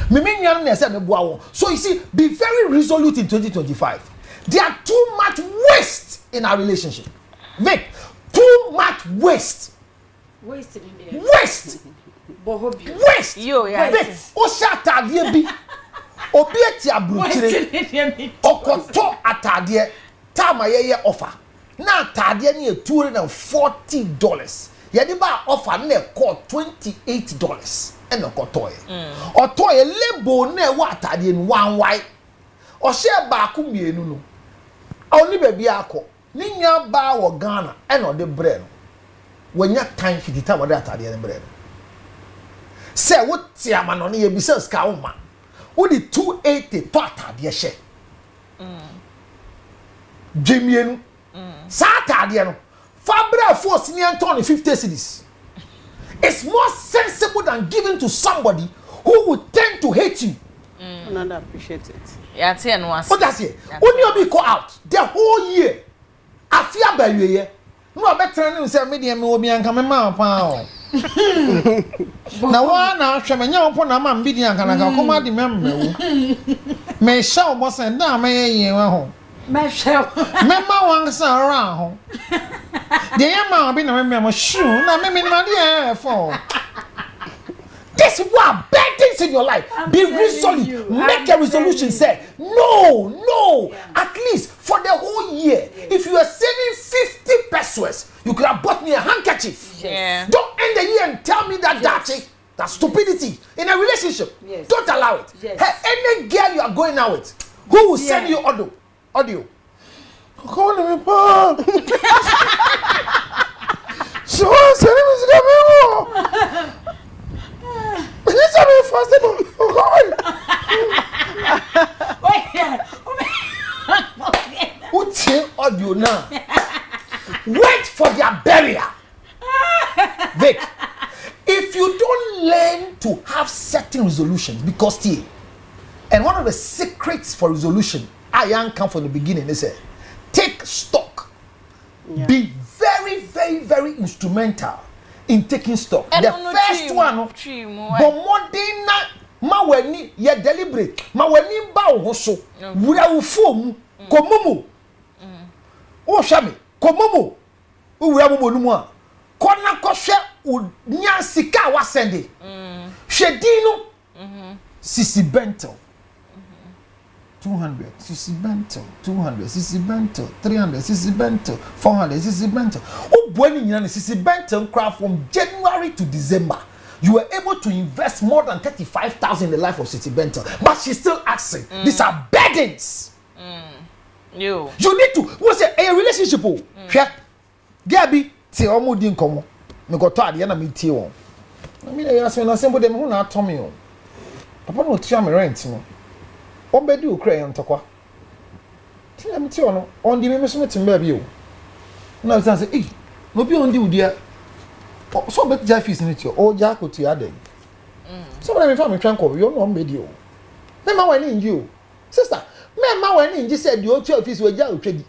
Me nuanom na ese me bua wo. So you see, be very resolute in 2025. There are too much waste in our relationship. Vic, too much waste. Waste in there. Waste. Waste. Yo, yeah. Vic, o shata adie bi. Obi eti abruchire. Okoto atade. Time ye offer. Na atade na $240. Yedi ba offer na $28. And okotoye. Otoye label na wa atade no one white. O share ba ku mienu no. Oni baby akọ. Ni nya ba wo Ghana e no de bre no. Wanya time fiti time wo de atade ne bre no. Se wo ti amano ne ye bi se ska wo ma. Wo di 280 to atade hye. Jemienu. Sa atade no. Fabra force ni anton 50 cedis. It's more sensible than giving to somebody who would tend to hate you. Not appreciate it. Yeah, tell no what does it? When you be call out the whole year, I fear by you. No better than say medium will be and come ma pa. Na one na hwe me nya opon na ma mbidi anka na ka koma di member. Me show boss and na me yen ho. Me show. Me ma wan sa ra ho. De ya ma bi na me shoe na me ma de for. This is what bad things in your life. Be resolute. Make a resolution. Say, no. Yeah. At least for the whole year. Yeah. If you are saving 50 pesos, you could have bought me a handkerchief. Yeah. Don't end the year and tell me that that's stupidity. In a relationship, don't allow it. Yes. Hey, any girl you are going out with, who will send you audio? Call me, pa. So send me. Audio now. Wait for their burial. Vic, if you don't learn to have certain resolutions, because and one of the secrets for resolution, I come from the beginning, they say, take stock. Yeah. Be very, very, very instrumental in taking stock. And the first one, but modern maweni ye deliberate maweni ba wo so wura wo fom komomo o hwame komomo o wura mo nu mu a kona kohwe o nya sika wa sende hwedin no sisi bento 200 sisi bento 200 sisi bento 300 sisi bento 400 sisi bento o buani nyina sisi bento nkra from January to December. You were able to invest more than 35,000 in the life of City Benton, but she's still asking. These are burdens. You need to. What's a relationship? Gabi, say Omudi Nkomo. Me go to the end of me tea on. I mean, I ask when I assemble them who not Tommy on. Papa no tia me rent no. Obedu ukre on tokwa. Tia me tea on the me so metim baby o. Na say, "Eh, no be on the udia." So bet Jaffis in it or Jacko to Aden. So when I found me tranquil, you're not video. Then my in you. Sister, my in you said your 12 fees were Jao Tredy.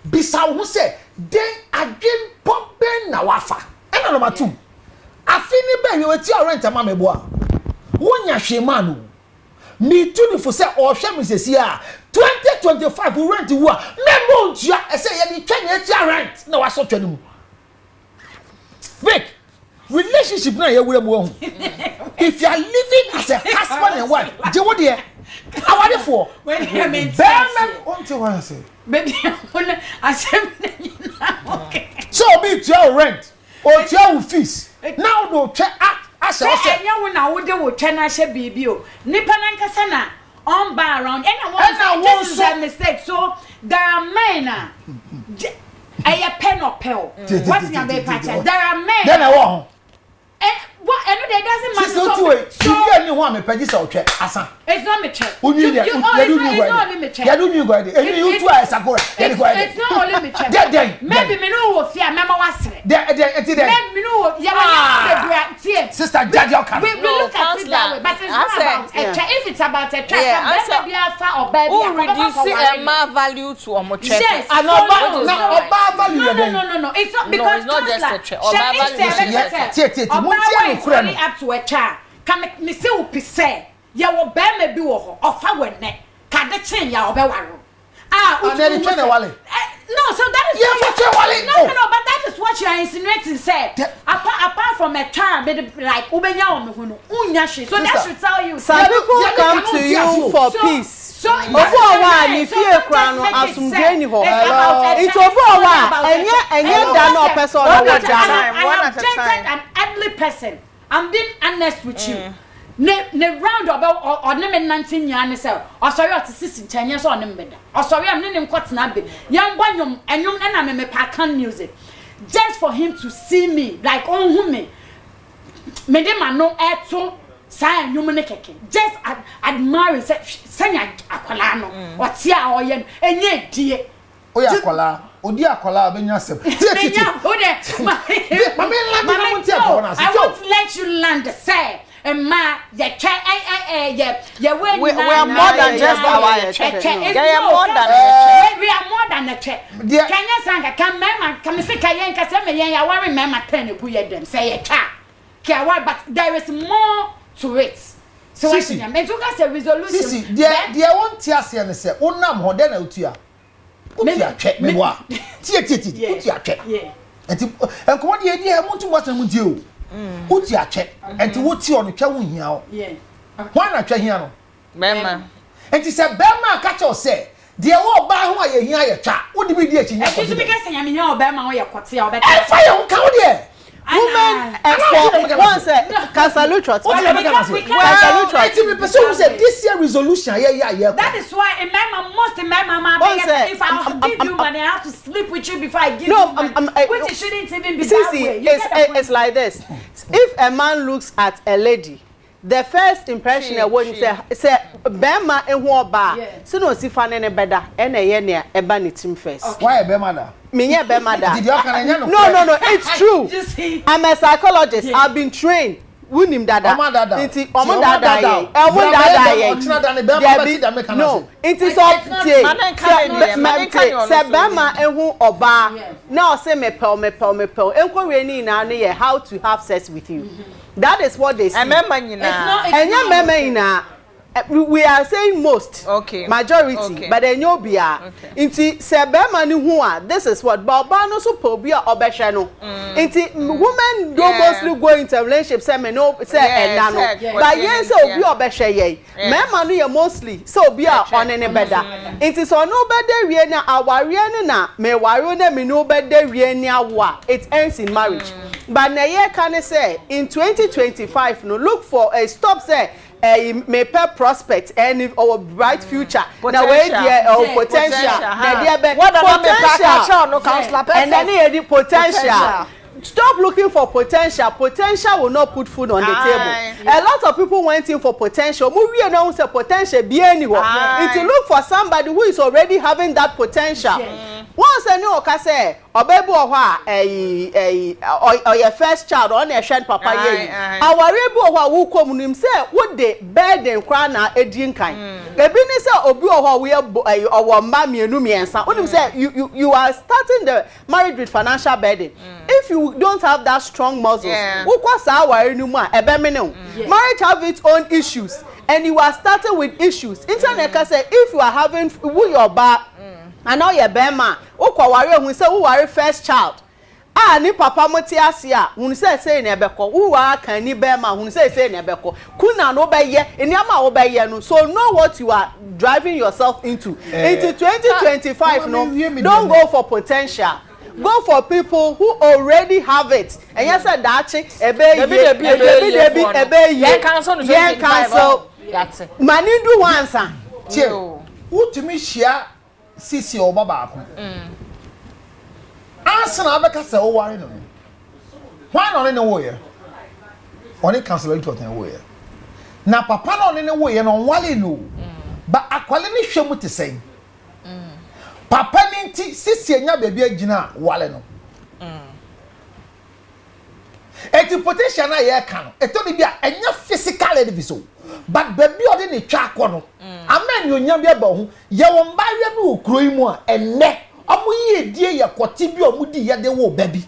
Bisa who said, then again pop ben nawafa. And number 2. I feel you with your rent a mamma boy. One ya shemanu. Me too for say or shamus is here. 2025 will rent to work. Memo, I say, you can't get rent. No, I saw you. Vic, relationship now you will. If you are living as a husband and wife, do what dear? I want for. When you mean what do you say? Baby, I said, okay. So be to rent or to fees. Now no check I shall say. And you now would do China shall be you. Nippanankasana on bar around. And I won't say mistake. So there are men. A pen or pill. What's your baby? There are men. Then I want. What? And it doesn't matter. So you anyone me pedi so check asa. It's not me check. You not only me check. You don't you go there. You too as a go. It's not only me check. Maybe me no fear mama wasre. Maybe me no ya Sister Jaja can. We look at it that way, but it's not about a check. If it's about a check, then be a far or baby. Who reduce a value to a check? Yes. And about value. No. It's not because it's not just a check. About value. Only up to a child. Can me say o pise. Ya wo be me bi wo ho. Ofa wenne. Ka de chen ya obe waro. And then the trainer wale. No, so that is no, but that is what you are insinuating said. Apart from a child, like ubenya o me hunu. Unya shi. So that should tell you. Some people come to you for peace. So ni fie kra no asumdwe ni ho. It's enye da no person no one at a time. An ugly person. I'm being honest with you. Ne round about or name 19 years say or sorry at 16 10 years or name beda. Or sorry I'm name kwatna be. Young banyum enyum na me pakan music. Just for him to see me like on who me. Me dem no eto say enyum ne keke. Just admire say sanya akwala no. Otia oye enye die. Oya akwala. Odi akwala abenya sep. I won't let you land say ma we are more than just our check. We are more than a check. Kenya sanga kan mema kan se kayen ka se me yen ya worry mema pen ku ye dem say ye cha. But there is more to it. So I think it's a resolution. Sisi, there won't tiase and say, "Onam ho den autua." Utia check me wa. Utia check. Yeah. And come on, the want to watch them do. Utia check. And to what you on the chawun here. Yeah. Why not check here? Bema. And he said, Bema catch or say, dear what by who you hear your chat? What do we do? Because I am in your Bema or your quartier. Fire, count there. Women once Casalutrot. This year resolution. Yeah. That is why in my mama, if I give you money, I have to sleep with you before I give you money. Which it shouldn't even be that way. It's like this. If a man looks at a lady, the first impression I want to say Bema and Waba, so no, see, fan any better, and a year, a banny team first. Why Bema? No, it's true. I'm a psychologist. I've been trained. Wunim dada. No, it is up to Bema ehu oba. Now say me pel. Enko ni na how to have sex with you. That is what they say. We are saying most, majority, but then you'll be into Sebema ni huwa. This is what Balbano so pobia obeshano. Into women don't mostly go into relationship. Say me no say nano, but yes, so be obeshe ye. Men you mostly so be on any better. It is on no better riena our riena na me warone me no better riena wa. It ends in marriage. But na ye can say in 2025 no look for a stop say. May pay prospect and our bright future. Now wait there potential. And then the potential. Stop looking for potential. Potential will not put food on the table. A lot of people went in for potential. Movie announce a potential be anywhere. If you look for somebody who is already having that potential. Once I know say obebu ohwa or your first child on your shed papa ye. Our rebu ohwa wu komunim say what the burden kra na edin kan. Ebi ni say obi ohwa we our mma mienu miensa. Unim say you are starting the marriage with financial burden. If you don't have that strong muscles, marriage have its own issues, and you are starting with issues. Internet can say if you are having who your back, and now your bema, who say who are first child, ni papa moti ase a hunu say na ebekọ uwa kan ni be ma hunu say na ebekọ kuna no be ye eniama wo be ye no so know what you are driving yourself into 2025 no don't go for potential. Go for people who already have it. And yes, dachi ebe cancel. Mani do once. Che, who to me share sisi o baba ko. Answer na abeka se o ware no. Why no ne wo ye? Oni cancel it what wo ye. Na papa no ne wo ye no wale no. Ba akwale ni hwemu te sei. Papa ninti sisi enya baby agina wale no. Eti potential na ye ka no. Eto ni bia enya physical edifice. But baby odi ni twa akọ no. Amen yo nya bia ba ho. Ye wo mba we no okro yi mu a enne. Omo yi edie ye kwoti bi omo di ye de wo baby.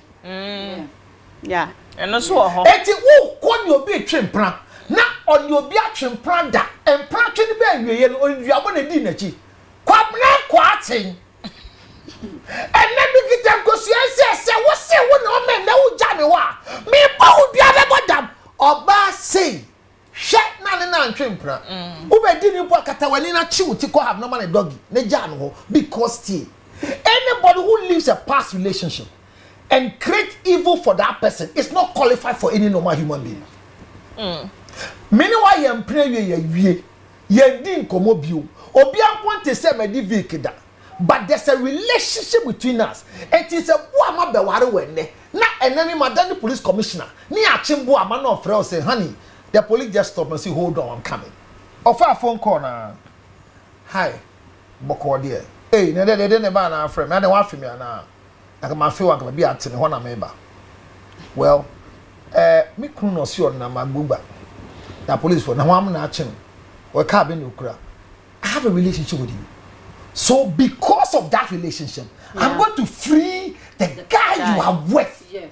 Yeah. Eno so ho. Eti wo ko ni obi twempra. Na oni obi atwempra da. Empra twe ni ba wiye no oduabo na di na chi. Kwabna kwatin. And let me get them because you say, what say when no man now Johnny wa me bow be a madam oba say shet na twempra ube di ni po katawani na chiwu ti ko have no man doggy na Jan ho because still anybody who lives a past relationship and create evil for that person is not qualified for any normal human being. Meanwhile you pray ye din komo bio obi akwante say me di vikida. But there's a relationship between us. It is a boama beware wenne. Na enemy madam police commissioner. Ni achimbo amano of friend say, honey, the police just stop and say, hold on, I'm coming. Offer a phone call na. Hi, Boko dear. Hey, they didn't ban our friend. I don't want for me now. I can feel I'm gonna be at one ameba. Well, me kuno si on na magbuba. The police for now I'm not chim. Or cabin ukra. I have a relationship with you. So because of that relationship, I'm going to free the guy you are with. Yeah.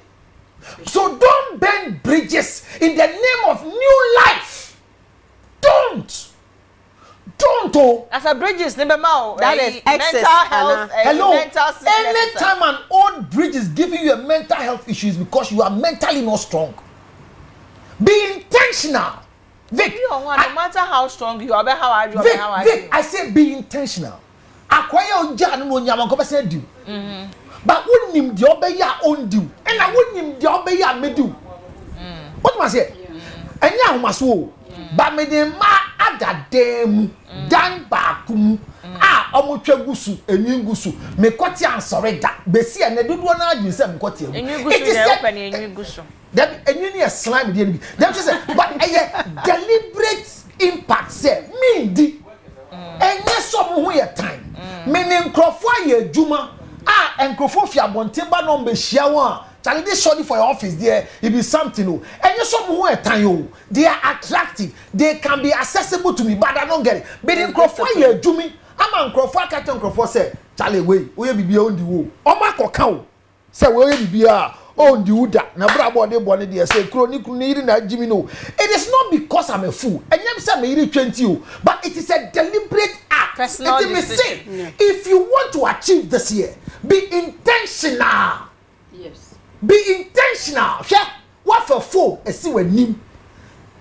So don't burn bridges in the name of new life. Don't. Oh. As a bridges, never mind. That is excess. Mental health. Hello. Mental anytime an old bridge is giving you a mental health issue is because you are mentally not strong. Be intentional. Vic, no matter how strong you are, how are you? Vic, I say be intentional. Acquire on Jan no nyama ko be do. But wouldn't the obey ya own do. And I wouldn't the obey ya me do. What must say? And ya must wo. But me de ma ada dem dan baakum omo twagusu enyingusu me kwoti ansore da be si ene dodo na adwin se me kwoti egu enyingusu dey open enyingusu that enyin e slime dey be dem say but a deliberate impact say me di enye so mo ho ye time me ne nkrofo aye adwuma enkrofo fi abontemba no mbe hia won Charlie, this shorty for your office there, it be something. And you some who are time, they are attractive, they can be accessible to me, but I don't get it. But in Crawford, you do me. I'm on Crawford, Captain Crawford said, Charlie, wait, we be beyond the wall. Oh, my cow, say, we be on the wood. Now, bravo, they wanted to say, chronic needing that Jimmy. No, it is not because I'm a fool. And you say, me 20, but it is a deliberate act. Personal decision. If you want to achieve this year, be intentional. Yes. Be intentional. What for fool? A see when nim.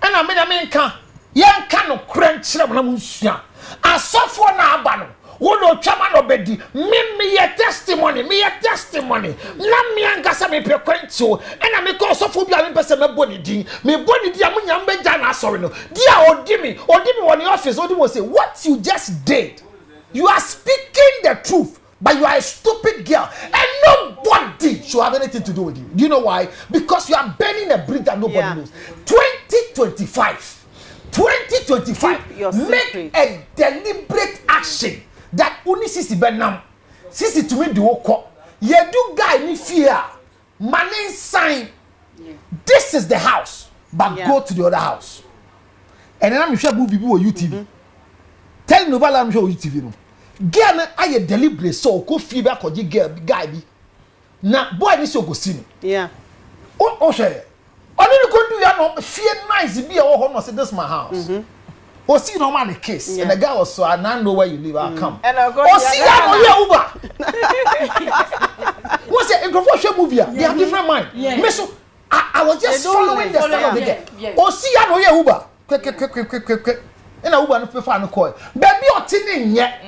And I mean, can yan can crunch na musia. I suffer na abano. Wono chairman obedi. Me a testimony. Na me angasa me pe kwencho. And I me call suffer bi a me pese me boni din. Me boni din amunya mbe jana sorry no. Dia odimi on the office. Odimi say what you just did. You are speaking the truth. But you are a stupid girl. And nobody should have anything to do with you. Do you know why? Because you are burning a bridge that nobody knows. 2025. Make a deliberate action that only Sisi Benam. Sisi to me do oko. You do guy ni fear. Money sign. This is the house. But go to the other house. And then I'm sure people will UTV. Tell Novala I'm sure UTV no. Girl na aye deliberate so ko fi ba koji girl guy bi na boy ni so go see no yeah o share oni ni ko do ya no fear nice bi e wo ho no say this my house o see no man the case and the guy was so I now know where you live I'll come and I go o see ya no ya uber wo say enkrofo hwe movie, they have different mind. Me so I was just following the style of the game. Oh, see, I know you Uber. Quick. And Uber no prefer no call. Baby, or tin yet.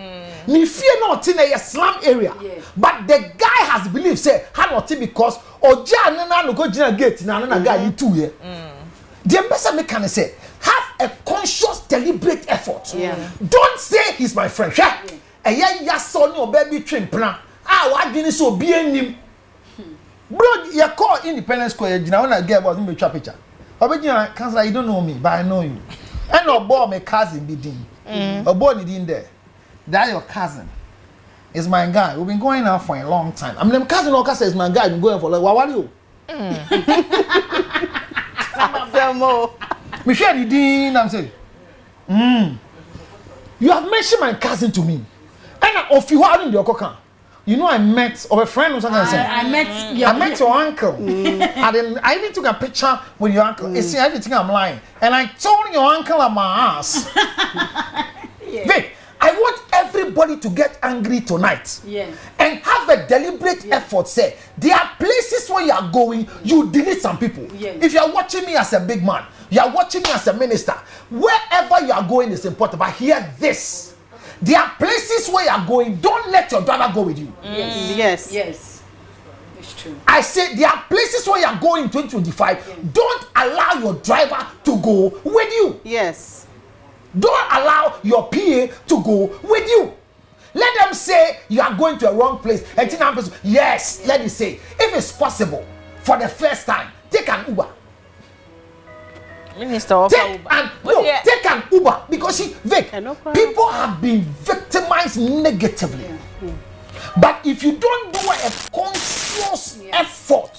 Me fear not in a slum area. But the guy has believed, say, how not because or Jan no go Jina gate now na guy in 2 years. The ambassador can say, have a conscious, deliberate effort. Don't say he's my friend. And ya son your baby trim plan. Why didn't so be him? Bro, you call Independence Square, you know, when I get about me picture. Original council, you don't know me, but I know you. And no boy, my cousin be din. A boy in there. That your cousin is my guy. We've been going out for a long time. I mean, my cousin or cousin is my guy. Been going for like, what are you? Some more. Michelle, you din. I'm saying, you have mentioned my cousin to me, and of you are in the Okoka. You know, I met or a friend or something. I met your uncle. I even took a picture with your uncle. You see everything I'm lying, and I told your uncle I'm my ass. Vic, I want everybody to get angry tonight. And have a deliberate effort. Say there are places where you are going, you delete some people. If you are watching me as a big man, you are watching me as a minister, wherever you are going is important. But hear this. There are places where you are going. Don't let your driver go with you. Yes. It's true. I say there are places where you are going in 2025. Don't allow your driver to go with you. Yes. Don't allow your PA to go with you. Let them say you are going to a wrong place. Yes, let me say, if it's possible, for the first time, take an Uber. Minister take an Uber because Vic, people have been victimized negatively. But if you don't do a conscious effort,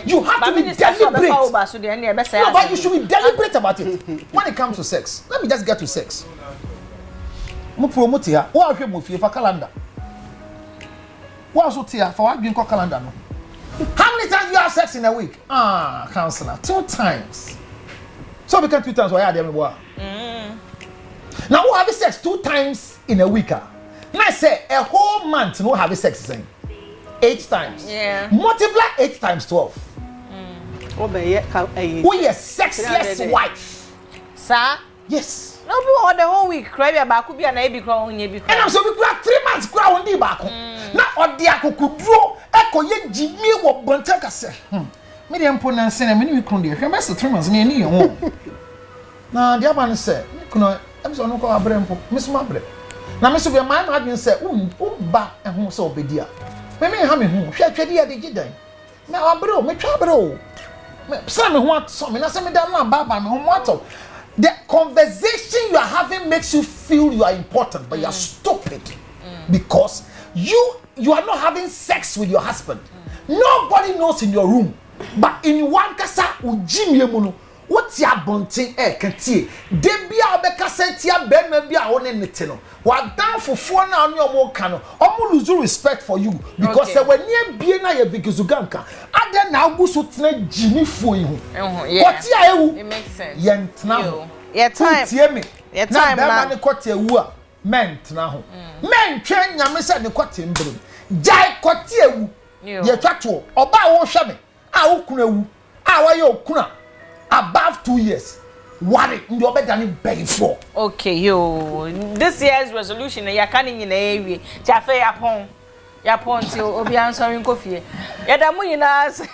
you have to be deliberate. No, but you should be deliberate about it. When it comes to sex, let me just get to sex. Mo promote here. What are you for calendar? What also here for what you call calendar? No. How many times you have sex in a week? Counselor, 2 times. So we can 2 times. Why are they boy? Now who have sex 2 times in a week? And I say a whole month no have sex 8 times. Multiply 8 times 12. Who your sexless wife? Sir? Yes. No, we the whole week. Cry about could be an AB crown. And I'm so we got 3 months crown the back. Now or the could draw echo ye Jimmy or Bontaka say. Medium put and send a mini crown there. Can best 3 months near your home. Now the other man said, I'm so no call a brempo, Miss Mabre. Now, Mr. Your mind had been said, back and home so be dear. Maybe I'm home, shall tell you the day. Now, I bro, me trouble. Some want something, I said, Madame Baba, no matter. The conversation you are having makes you feel you are important, but you are stupid because you are not having sex with your husband. Nobody knows in your room, but in one casa, Jimmy Muno. What's your bunting can't Debia Becassetia Ben maybe I own anything. What down for 4 now on your more canoe. Almost lose respect for you because they were near Biena because Uganka. I then now go so Jimmy for you. What's your it makes sense. Yent now. Time. Man, caught your men now. Men train your miss at the cotton broom. Jai caught you. Your tattoo or bow shabby. I will kuna. Above 2 years. Worry, you're better than pay for. Okay, yo. This year's resolution, you're coming in the area. Jaffe Yapon till Obian sorry coffee. Yadamuinas.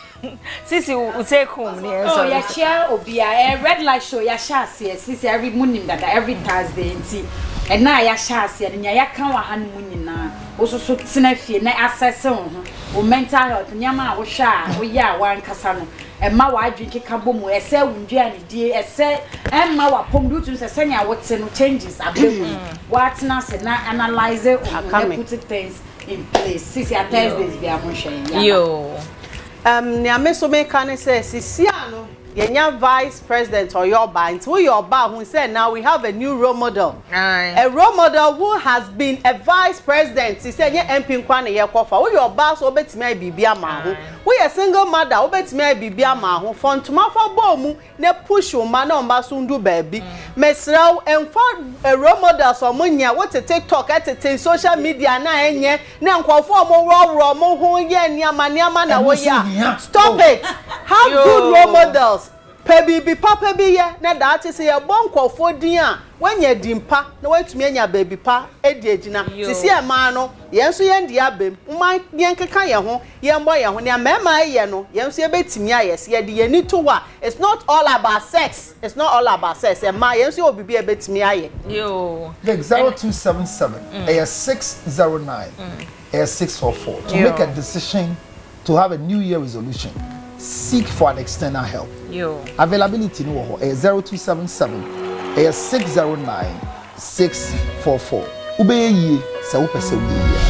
Sissy will take home. Oh, yeah, chair Obia, a red light show, ya chassis, Sissy every morning that every Thursday and see. And now ya chassis and ya can't honeymoon now. Also, so Tinefi, na access on, or mental health, Yama, or Sha, or ya, one Cassano. And my wife drinking Kabomo, a cell with Jenny, dear, a cell, and my Pomdutus, a senior what's no changes. I believe what's not and not analyze it or put things in place. Sissy, at Thursdays, be a motion. Yo. Niameso me can say, Siciano, yenya vice president or your ba until your ba who said now we have a new role model. A role model who has been a vice president. He said yeah MP nkwa na ye kofa. Wo your ba so obetimi bibia ma ho. Wo a single mother obetimi bibia ma ho. Fontuma fa bo mu na push o ma na omba so ndu baabi. Mesraw emfa a role model so mo nya wo TikTok at social media na enye na nkofo mo ro mo ho ye niama na wo ya. Stop it. Have good role models. Baby papa be ye na that is a bon kwofo din a when ye dimpa na watumi anya baby pa edi agina sisi e ma no ye nso ye ndi abem man ye nkeka ye ho ye mbo ye ho ne mema ye no ye nso ye betimi ayese ye de ye ni to wa. It's not all about sex. It's not all about sex. E ma ye nso ye obibi e betimi aye. Yo 0277 609 644 to make a decision to have a new year resolution. Seek for an external help. Availability no 0277 609 644. Ubeye se wo pese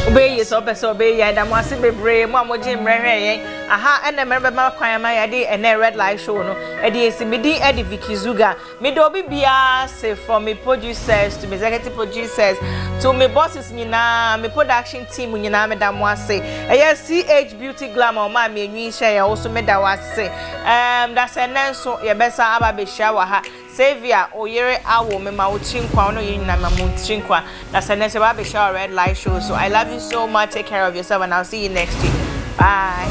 ubeye so pese ubeye da mo ase bebre mo amoje mrehwe aha ene merebe ma kwan ma ya de ene red light show no e de esibidi e de Vicky Zuga me do bibia say from me producers to me executive producers to me bosses nyina me production team nyina me da mo ase e CH Beauty Glamour ma me enwi hye ya also me da wase that's enenso ye besa aba be shawa ha Savia oyere awo me ma uchinkwa ono yina ma uchinkwa that's enenso aba be shawa red light show. So I love you so much. Take care of yourself and I'll see you next week. Bye.